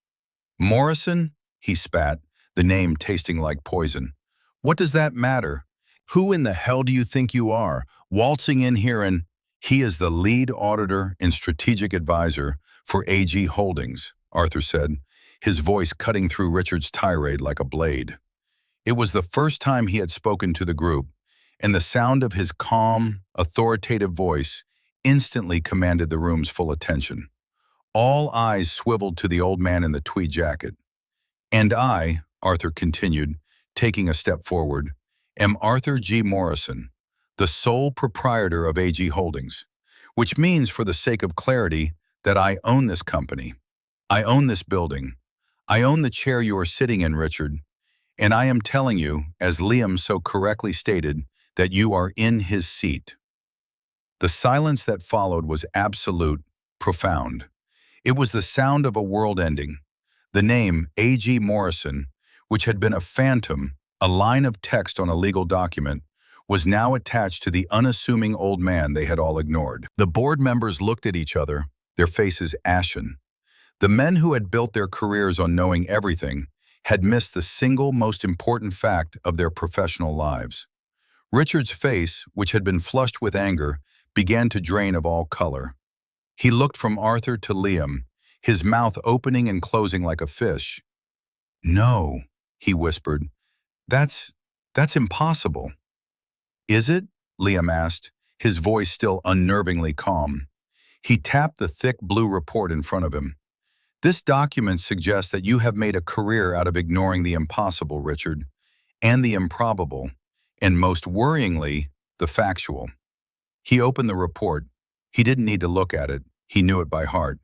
"Morrison?" he spat, the name tasting like poison. "What does that matter? Who in the hell do you think you are, waltzing in here and—" "He is the lead auditor and strategic advisor for AG Holdings," Arthur said, his voice cutting through Richard's tirade like a blade. It was the first time he had spoken to the group, and the sound of his calm, authoritative voice instantly commanded the room's full attention. All eyes swiveled to the old man in the tweed jacket. "And I," Arthur continued, taking a step forward, "am Arthur G. Morrison, the sole proprietor of AG Holdings, which means, for the sake of clarity, that I own this company. I own this building. I own the chair you are sitting in, Richard, and I am telling you, as Liam so correctly stated, that you are in his seat." The silence that followed was absolute, profound. It was the sound of a world ending. The name, A.G. Morrison, which had been a phantom, a line of text on a legal document, was now attached to the unassuming old man they had all ignored. The board members looked at each other, their faces ashen. The men who had built their careers on knowing everything had missed the single most important fact of their professional lives. Richard's face, which had been flushed with anger, began to drain of all color. He looked from Arthur to Liam, his mouth opening and closing like a fish. "No," he whispered. That's impossible." "Is it?" Liam asked, his voice still unnervingly calm. He tapped the thick blue report in front of him. "This document suggests that you have made a career out of ignoring the impossible, Richard, and the improbable, and most worryingly, the factual." He opened the report. He didn't need to look at it. He knew it by heart.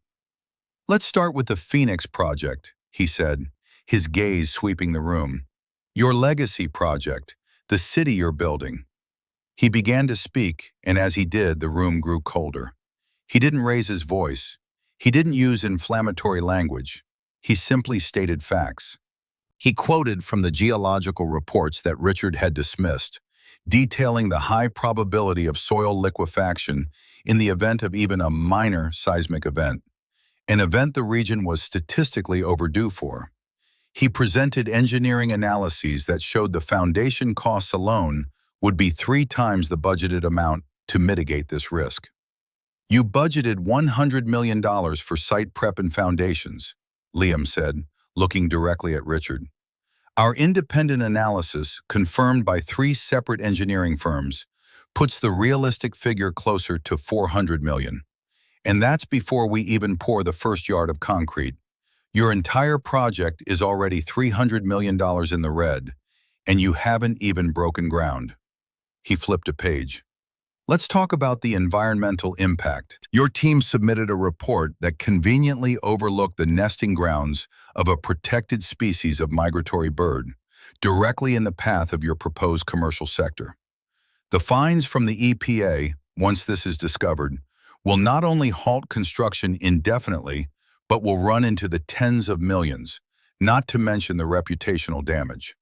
"Let's start with the Phoenix Project," he said, his gaze sweeping the room. "Your legacy project, the city you're building." He began to speak, and as he did, the room grew colder. He didn't raise his voice. He didn't use inflammatory language. He simply stated facts. He quoted from the geological reports that Richard had dismissed, detailing the high probability of soil liquefaction in the event of even a minor seismic event, an event the region was statistically overdue for. He presented engineering analyses that showed the foundation costs alone would be 3 times the budgeted amount to mitigate this risk. "You budgeted $100 million for site prep and foundations," Liam said, looking directly at Richard. "Our independent analysis, confirmed by 3 separate engineering firms, puts the realistic figure closer to $400 million. And that's before we even pour the first yard of concrete. Your entire project is already $300 million in the red, and you haven't even broken ground." He flipped a page. "Let's talk about the environmental impact. Your team submitted a report that conveniently overlooked the nesting grounds of a protected species of migratory bird, directly in the path of your proposed commercial sector. The fines from the EPA, once this is discovered, will not only halt construction indefinitely, but will run into the tens of millions, not to mention the reputational damage."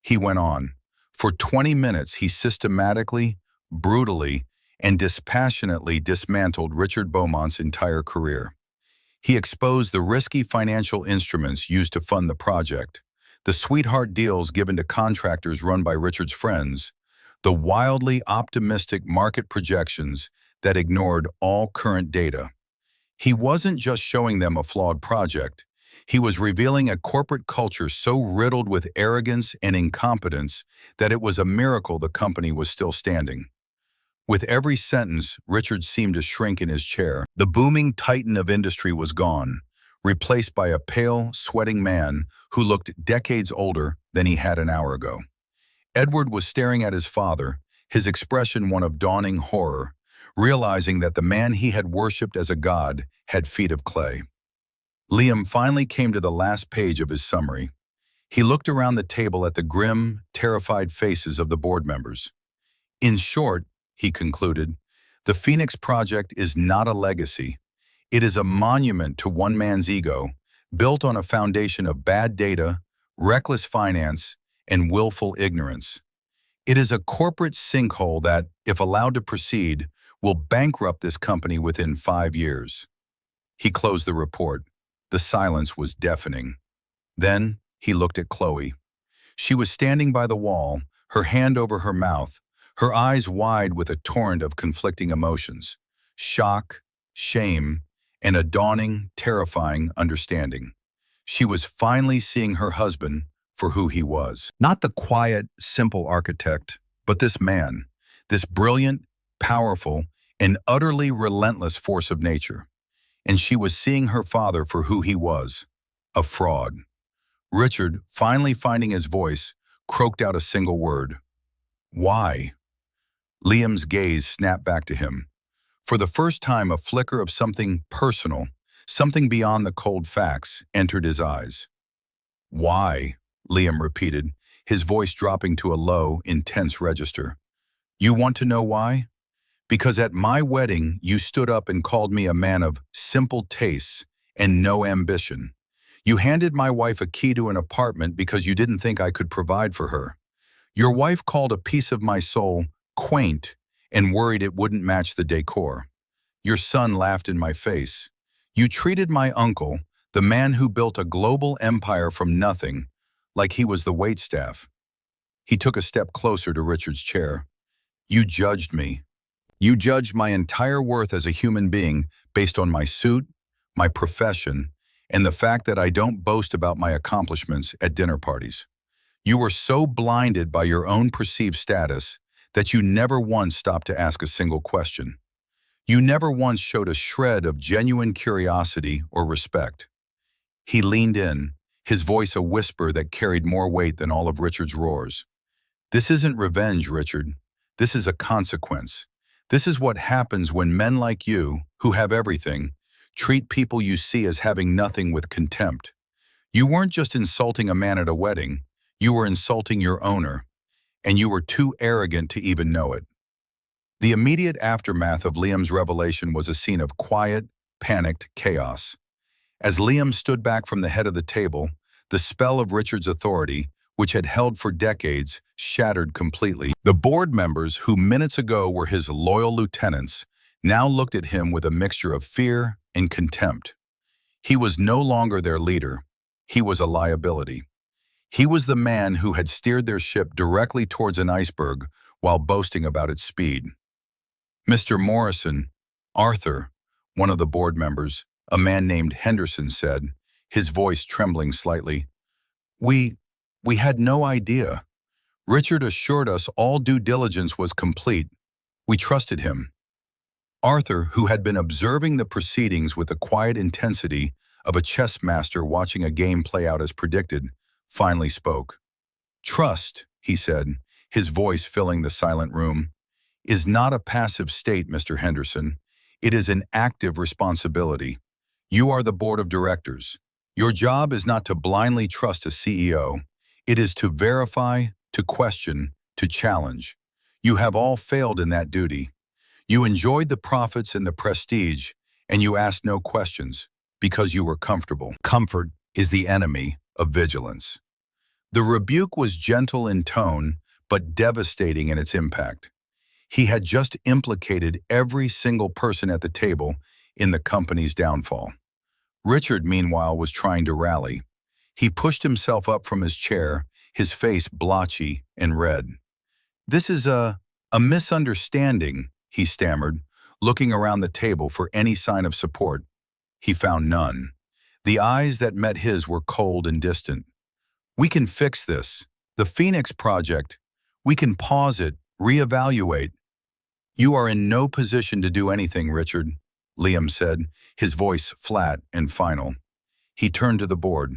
He went on. For 20 minutes, he systematically, brutally, and dispassionately dismantled Richard Beaumont's entire career. He exposed the risky financial instruments used to fund the project, the sweetheart deals given to contractors run by Richard's friends, the wildly optimistic market projections that ignored all current data. He wasn't just showing them a flawed project. He was revealing a corporate culture so riddled with arrogance and incompetence that it was a miracle the company was still standing. With every sentence, Richard seemed to shrink in his chair. The booming titan of industry was gone, replaced by a pale, sweating man who looked decades older than he had an hour ago. Edward was staring at his father, his expression one of dawning horror, realizing that the man he had worshipped as a god had feet of clay. Liam finally came to the last page of his summary. He looked around the table at the grim, terrified faces of the board members. "In short," he concluded, "the Phoenix Project is not a legacy. It is a monument to one man's ego, built on a foundation of bad data, reckless finance, and willful ignorance. It is a corporate sinkhole that, if allowed to proceed, will bankrupt this company within 5 years." He closed the report. The silence was deafening. Then he looked at Chloe. She was standing by the wall, her hand over her mouth, her eyes wide with a torrent of conflicting emotions: shock, shame, and a dawning, terrifying understanding. She was finally seeing her husband for who he was. Not the quiet, simple architect, but this man, this brilliant, powerful, and utterly relentless force of nature. And she was seeing her father for who he was, a fraud. Richard, finally finding his voice, croaked out a single word: "Why?" Liam's gaze snapped back to him. For the first time, a flicker of something personal, something beyond the cold facts, entered his eyes. "Why?" Liam repeated, his voice dropping to a low, intense register. "You want to know why? Because at my wedding, you stood up and called me a man of simple tastes and no ambition. You handed my wife a key to an apartment because you didn't think I could provide for her. Your wife called a piece of my soul quaint and worried it wouldn't match the decor. Your son laughed in my face. You treated my uncle, The man who built a global empire from nothing, like he was the waitstaff. He took a step closer to Richard's chair. You judged me. You judged my entire worth as a human being based on my suit, my profession, and the fact that I don't boast about my accomplishments at dinner parties. You were so blinded by your own perceived status that you never once stopped to ask a single question. You never once showed a shred of genuine curiosity or respect. He leaned in, his voice a whisper that carried more weight than all of Richard's roars. This isn't revenge, Richard. This is a consequence. This is what happens when men like you, who have everything, treat people you see as having nothing with contempt. You weren't just insulting a man at a wedding, you were insulting your owner, and you were too arrogant to even know it. The immediate aftermath of Liam's revelation was a scene of quiet, panicked chaos. As Liam stood back from the head of the table, the spell of Richard's authority, which had held for decades, shattered completely. The board members, who minutes ago were his loyal lieutenants, now looked at him with a mixture of fear and contempt. He was no longer their leader. He was a liability. He was the man who had steered their ship directly towards an iceberg while boasting about its speed. Mr. Morrison, Arthur, one of the board members, a man named Henderson, said, his voice trembling slightly, We had no idea. Richard assured us all due diligence was complete. We trusted him. Arthur, who had been observing the proceedings with the quiet intensity of a chess master watching a game play out as predicted, finally spoke. Trust, he said, his voice filling the silent room, is not a passive state, Mr. Henderson. It is an active responsibility. You are the board of directors. Your job is not to blindly trust a CEO. It is to verify, to question, to challenge. You have all failed in that duty. You enjoyed the profits and the prestige, and you asked no questions because you were comfortable. Comfort is the enemy of vigilance. The rebuke was gentle in tone, but devastating in its impact. He had just implicated every single person at the table in the company's downfall. Richard, meanwhile, was trying to rally. He pushed himself up from his chair, his face blotchy and red. This is a misunderstanding, he stammered, looking around the table for any sign of support. He found none. The eyes that met his were cold and distant. We can fix this. The Phoenix Project. We can pause it, reevaluate. You are in no position to do anything, Richard, Liam said, his voice flat and final. He turned to the board.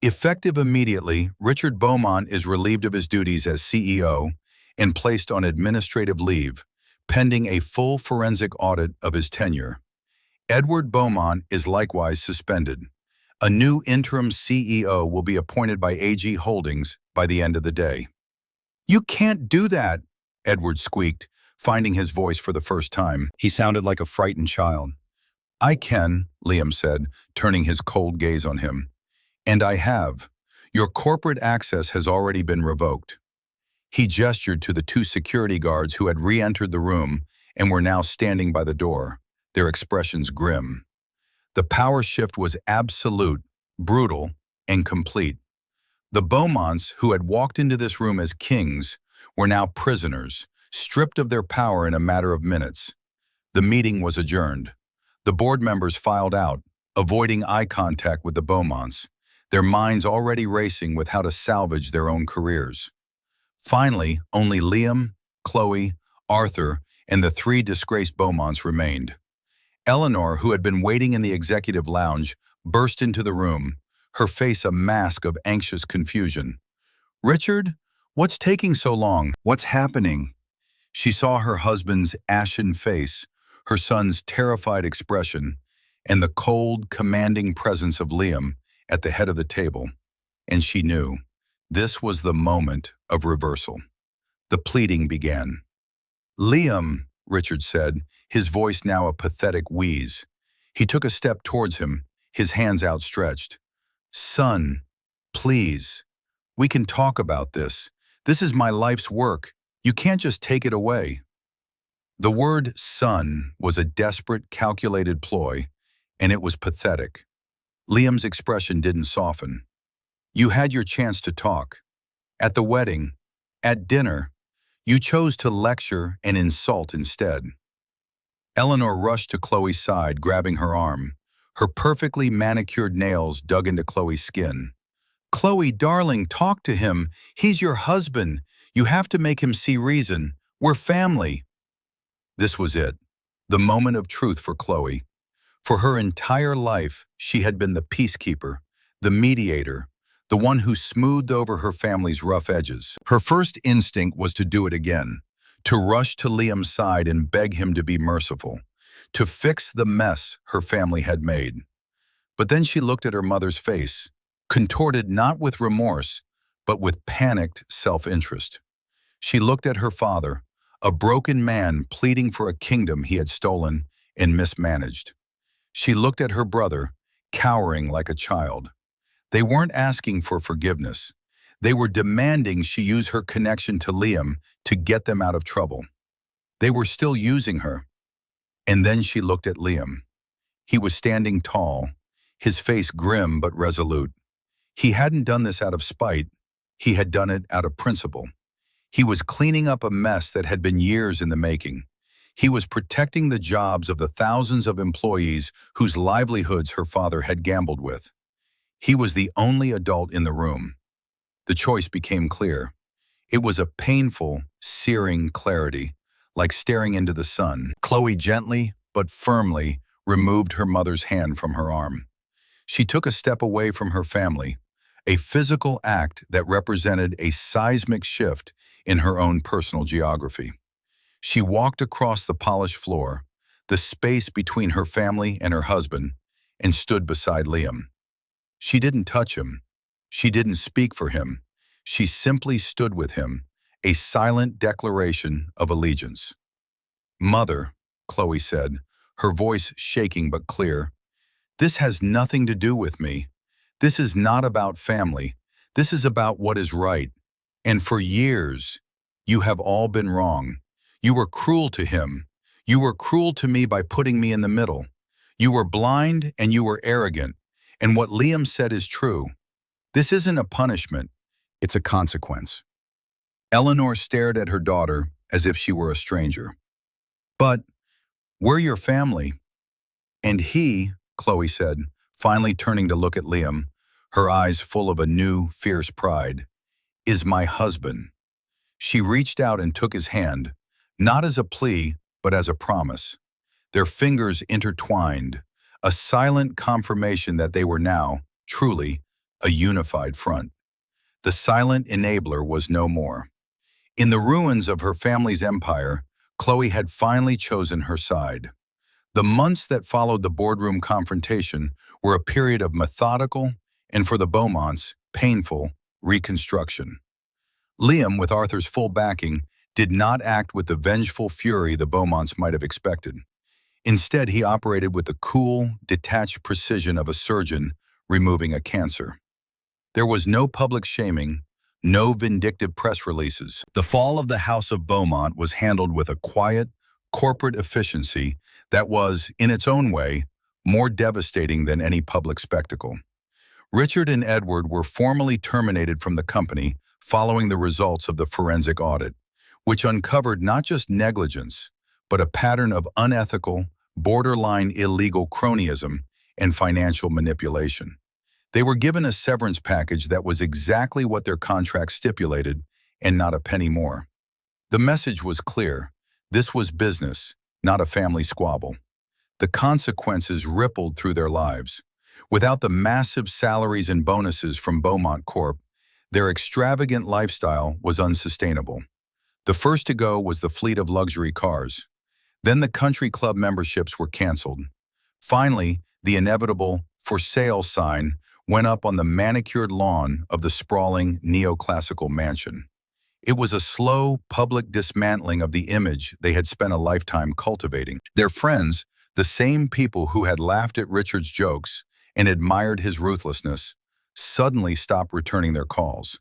Effective immediately, Richard Beaumont is relieved of his duties as CEO and placed on administrative leave, pending a full forensic audit of his tenure. Edward Beaumont is likewise suspended. A new interim CEO will be appointed by AG Holdings by the end of the day. You can't do that, Edward squeaked, finding his voice for the first time. He sounded like a frightened child. I can, Liam said, turning his cold gaze on him. And I have. Your corporate access has already been revoked. He gestured to the two security guards who had re-entered the room and were now standing by the door, their expressions grim. The power shift was absolute, brutal, and complete. The Beaumonts, who had walked into this room as kings, were now prisoners, stripped of their power in a matter of minutes. The meeting was adjourned. The board members filed out, avoiding eye contact with the Beaumonts, their minds already racing with how to salvage their own careers. Finally, only Liam, Chloe, Arthur, and the three disgraced Beaumonts remained. Eleanor, who had been waiting in the executive lounge, burst into the room, her face a mask of anxious confusion. Richard, what's taking so long? What's happening? She saw her husband's ashen face, her son's terrified expression, and the cold, commanding presence of Liam at the head of the table, and she knew this was the moment of reversal. The pleading began. Liam, Richard said, his voice now a pathetic wheeze. He took a step towards him, his hands outstretched. Son, please, we can talk about this. This is my life's work. You can't just take it away. The word son was a desperate, calculated ploy, and it was pathetic. Liam's expression didn't soften. You had your chance to talk. At the wedding, at dinner, you chose to lecture and insult instead. Eleanor rushed to Chloe's side, grabbing her arm. Her perfectly manicured nails dug into Chloe's skin. Chloe, darling, talk to him. He's your husband. You have to make him see reason. We're family. This was it, the moment of truth for Chloe. For her entire life, she had been the peacekeeper, the mediator, the one who smoothed over her family's rough edges. Her first instinct was to do it again, to rush to Liam's side and beg him to be merciful, to fix the mess her family had made. But then she looked at her mother's face, contorted not with remorse, but with panicked self-interest. She looked at her father, a broken man pleading for a kingdom he had stolen and mismanaged. She looked at her brother, cowering like a child. They weren't asking for forgiveness. They were demanding she use her connection to Liam to get them out of trouble. They were still using her. And then she looked at Liam. He was standing tall, his face grim but resolute. He hadn't done this out of spite. He had done it out of principle. He was cleaning up a mess that had been years in the making. He was protecting the jobs of the thousands of employees whose livelihoods her father had gambled with. He was the only adult in the room. The choice became clear. It was a painful, searing clarity, like staring into the sun. Chloe gently, but firmly, removed her mother's hand from her arm. She took a step away from her family, a physical act that represented a seismic shift in her own personal geography. She walked across the polished floor, the space between her family and her husband, and stood beside Liam. She didn't touch him. She didn't speak for him. She simply stood with him, a silent declaration of allegiance. "Mother," Chloe said, her voice shaking but clear, "this has nothing to do with me. This is not about family. This is about what is right. And for years, you have all been wrong. You were cruel to him. You were cruel to me by putting me in the middle. You were blind and you were arrogant. And what Liam said is true. This isn't a punishment. It's a consequence." Eleanor stared at her daughter as if she were a stranger. "But we're your family." "And he," Chloe said, finally turning to look at Liam, her eyes full of a new, fierce pride, "is my husband." She reached out and took his hand, not as a plea, but as a promise. Their fingers intertwined, a silent confirmation that they were now, truly, a unified front. The silent enabler was no more. In the ruins of her family's empire, Chloe had finally chosen her side. The months that followed the boardroom confrontation were a period of methodical, and for the Beaumonts, painful, reconstruction. Liam, with Arthur's full backing, did not act with the vengeful fury the Beaumonts might have expected. Instead, he operated with the cool, detached precision of a surgeon removing a cancer. There was no public shaming, no vindictive press releases. The fall of the House of Beaumont was handled with a quiet, corporate efficiency that was, in its own way, more devastating than any public spectacle. Richard and Edward were formally terminated from the company following the results of the forensic audit, which uncovered not just negligence, but a pattern of unethical, borderline illegal cronyism and financial manipulation. They were given a severance package that was exactly what their contract stipulated, and not a penny more. The message was clear. This was business, not a family squabble. The consequences rippled through their lives. Without the massive salaries and bonuses from Beaumont Corp., their extravagant lifestyle was unsustainable. The first to go was the fleet of luxury cars. Then the country club memberships were canceled. Finally, the inevitable "for sale" sign went up on the manicured lawn of the sprawling neoclassical mansion. It was a slow, public dismantling of the image they had spent a lifetime cultivating. Their friends, the same people who had laughed at Richard's jokes and admired his ruthlessness, suddenly stopped returning their calls.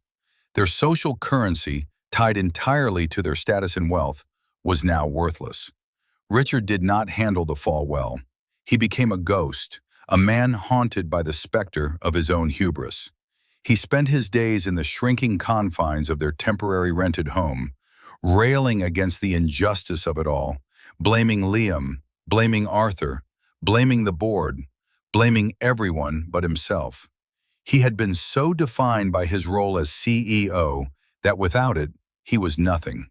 Their social currency, tied entirely to their status and wealth, was now worthless. Richard did not handle the fall well. He became a ghost, a man haunted by the specter of his own hubris. He spent his days in the shrinking confines of their temporary rented home, railing against the injustice of it all, blaming Liam, blaming Arthur, blaming the board, blaming everyone but himself. He had been so defined by his role as CEO that without it, he was nothing,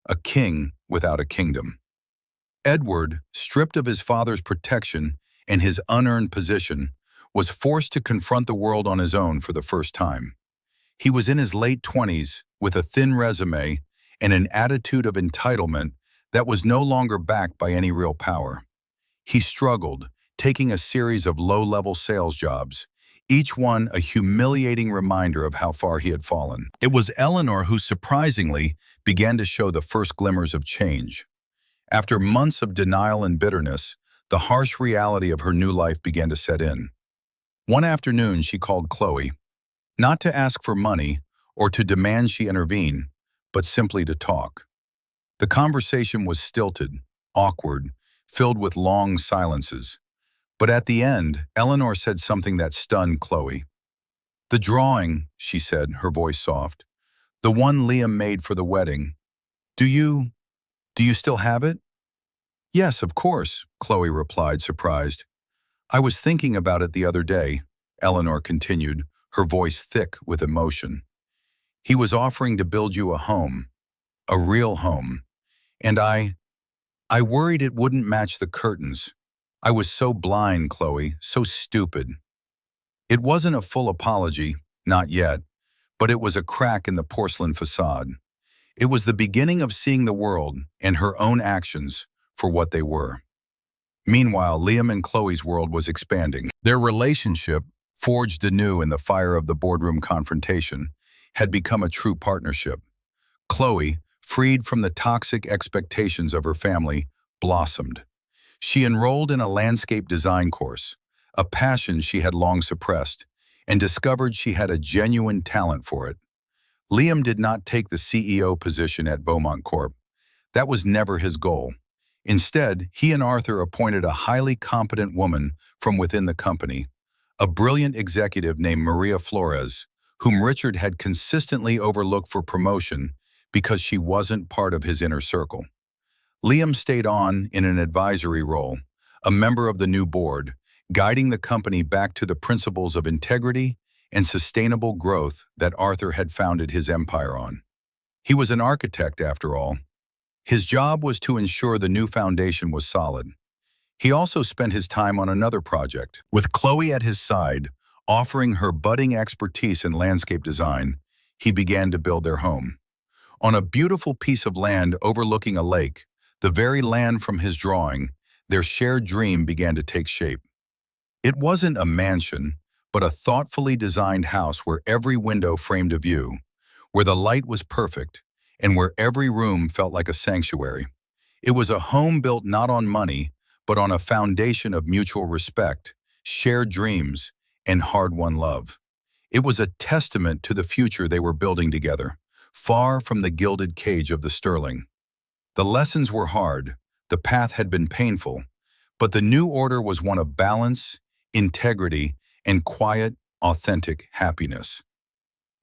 a king without a kingdom. Edward, stripped of his father's protection and his unearned position, was forced to confront the world on his own for the first time. He was in his late 20s with a thin resume and an attitude of entitlement that was no longer backed by any real power. He struggled, taking a series of low-level sales jobs, each one a humiliating reminder of how far he had fallen. It was Eleanor who surprisingly began to show the first glimmers of change. After months of denial and bitterness, the harsh reality of her new life began to set in. One afternoon, she called Chloe, not to ask for money or to demand she intervene, but simply to talk. The conversation was stilted, awkward, filled with long silences. But at the end, Eleanor said something that stunned Chloe. "The drawing," she said, her voice soft, "the one Liam made for the wedding. Do you still have it?" "Yes, of course," Chloe replied, surprised. "I was thinking about it the other day," Eleanor continued, her voice thick with emotion. "He was offering to build you a home, a real home, and I worried it wouldn't match the curtains. I was so blind, Chloe, so stupid." It wasn't a full apology, not yet, but it was a crack in the porcelain facade. It was the beginning of seeing the world and her own actions for what they were. Meanwhile, Liam and Chloe's world was expanding. Their relationship, forged anew in the fire of the boardroom confrontation, had become a true partnership. Chloe, freed from the toxic expectations of her family, blossomed. She enrolled in a landscape design course, a passion she had long suppressed, and discovered she had a genuine talent for it. Liam did not take the CEO position at Beaumont Corp. That was never his goal. Instead, he and Arthur appointed a highly competent woman from within the company, a brilliant executive named Maria Flores, whom Richard had consistently overlooked for promotion because she wasn't part of his inner circle. Liam stayed on in an advisory role, a member of the new board, guiding the company back to the principles of integrity and sustainable growth that Arthur had founded his empire on. He was an architect, after all. His job was to ensure the new foundation was solid. He also spent his time on another project. With Chloe at his side, offering her budding expertise in landscape design, he began to build their home. On a beautiful piece of land overlooking a lake, the very land from his drawing, their shared dream began to take shape. It wasn't a mansion, but a thoughtfully designed house where every window framed a view, where the light was perfect, and where every room felt like a sanctuary. It was a home built not on money, but on a foundation of mutual respect, shared dreams, and hard-won love. It was a testament to the future they were building together, far from the gilded cage of the sterling. The lessons were hard, the path had been painful, but the new order was one of balance, integrity, and quiet, authentic happiness.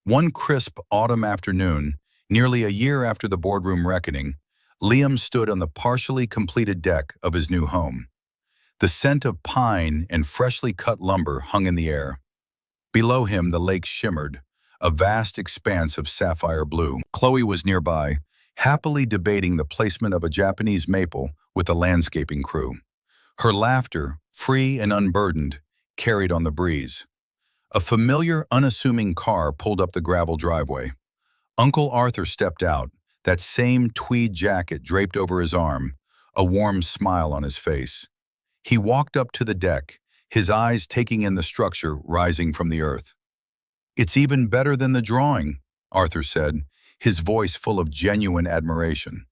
One crisp autumn afternoon, nearly a year after the boardroom reckoning, Liam stood on the partially completed deck of his new home. The scent of pine and freshly cut lumber hung in the air. Below him, the lake shimmered, a vast expanse of sapphire blue. Chloe was nearby, happily debating the placement of a Japanese maple with the landscaping crew. Her laughter, free and unburdened, carried on the breeze. A familiar, unassuming car pulled up the gravel driveway. Uncle Arthur stepped out, that same tweed jacket draped over his arm, a warm smile on his face. He walked up to the deck, his eyes taking in the structure rising from the earth. "It's even better than the drawing," Arthur said, his voice full of genuine admiration.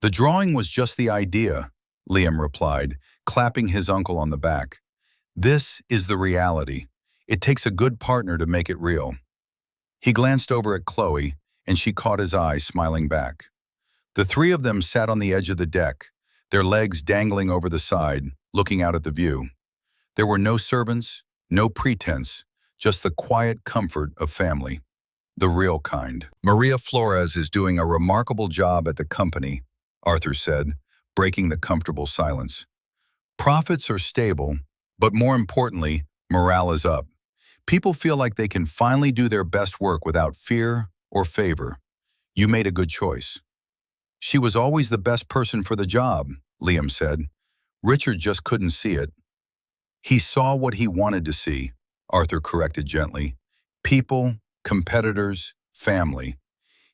"The drawing was just the idea," Liam replied, clapping his uncle on the back. "This is the reality. It takes a good partner to make it real." He glanced over at Chloe, and she caught his eye, smiling back. The three of them sat on the edge of the deck, their legs dangling over the side, looking out at the view. There were no servants, no pretense, just the quiet comfort of family, the real kind. Maria Flores is doing a remarkable job at the company, Arthur said, breaking the comfortable silence. Profits are stable, but more importantly, morale is up. People feel like they can finally do their best work without fear or favor. You made a good choice. She was always the best person for the job, Liam said. Richard just couldn't see it. He saw what he wanted to see, Arthur corrected gently. People, competitors, family.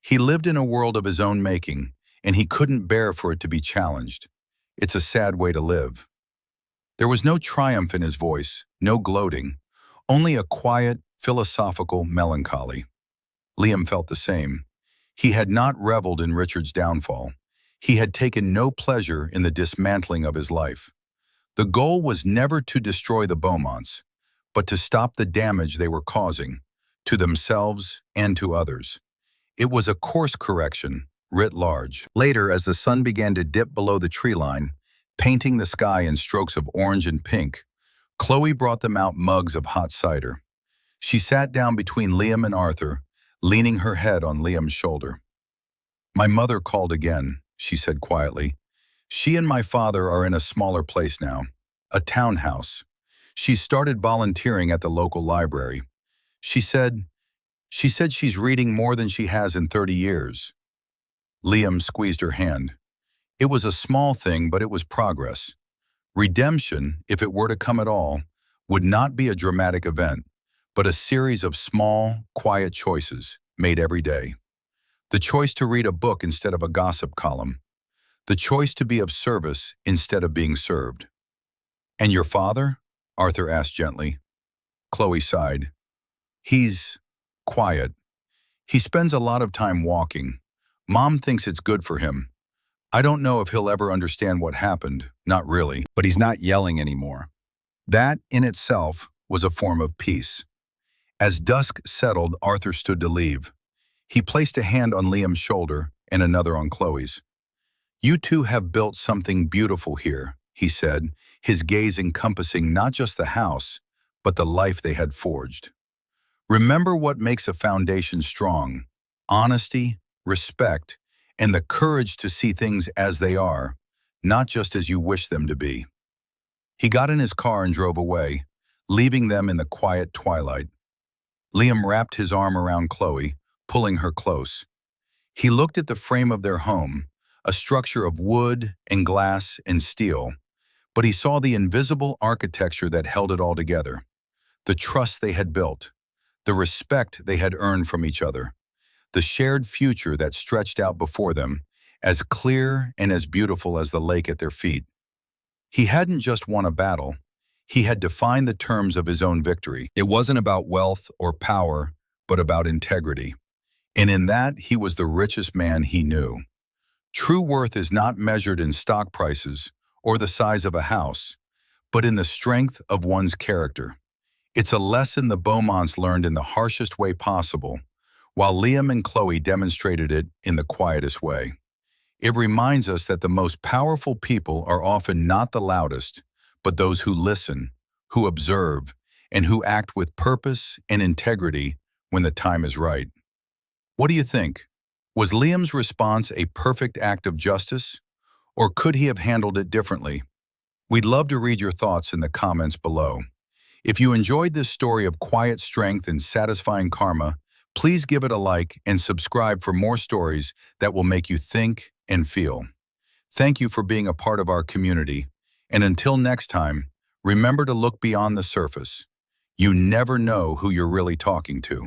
He lived in a world of his own making, and he couldn't bear for it to be challenged. It's a sad way to live. There was no triumph in his voice, no gloating, only a quiet, philosophical melancholy. Liam felt the same. He had not reveled in Richard's downfall. He had taken no pleasure in the dismantling of his life. The goal was never to destroy the Beaumonts, but to stop the damage they were causing, to themselves and to others. It was a course correction, writ large. Later, as the sun began to dip below the tree line, painting the sky in strokes of orange and pink, Chloe brought them out mugs of hot cider. She sat down between Liam and Arthur, leaning her head on Liam's shoulder. "My mother called again," she said quietly. "She and my father are in a smaller place now, a townhouse. She's started volunteering at the local library. She said she's reading more than she has in 30 years. Liam squeezed her hand. It was a small thing, but it was progress. Redemption, if it were to come at all, would not be a dramatic event, but a series of small, quiet choices made every day. The choice to read a book instead of a gossip column. The choice to be of service instead of being served. "And your father?" Arthur asked gently. Chloe sighed. "He's quiet. He spends a lot of time walking. Mom thinks it's good for him. I don't know if he'll ever understand what happened, not really, but he's not yelling anymore." That, in itself, was a form of peace. As dusk settled, Arthur stood to leave. He placed a hand on Liam's shoulder and another on Chloe's. "You two have built something beautiful here," he said, his gaze encompassing not just the house, but the life they had forged. "Remember what makes a foundation strong: honesty, respect, and the courage to see things as they are, not just as you wish them to be." He got in his car and drove away, leaving them in the quiet twilight. Liam wrapped his arm around Chloe, pulling her close. He looked at the frame of their home, a structure of wood and glass and steel, but he saw the invisible architecture that held it all together, the trust they had built, the respect they had earned from each other, the shared future that stretched out before them, as clear and as beautiful as the lake at their feet. He hadn't just won a battle. He had defined the terms of his own victory. It wasn't about wealth or power, but about integrity. And in that, he was the richest man he knew. True worth is not measured in stock prices or the size of a house, but in the strength of one's character. It's a lesson the Beaumonts learned in the harshest way possible, while Liam and Chloe demonstrated it in the quietest way. It reminds us that the most powerful people are often not the loudest, but those who listen, who observe, and who act with purpose and integrity when the time is right. What do you think? Was Liam's response a perfect act of justice, or could he have handled it differently? We'd love to read your thoughts in the comments below. If you enjoyed this story of quiet strength and satisfying karma, please give it a like and subscribe for more stories that will make you think and feel. Thank you for being a part of our community, and until next time, remember to look beyond the surface. You never know who you're really talking to.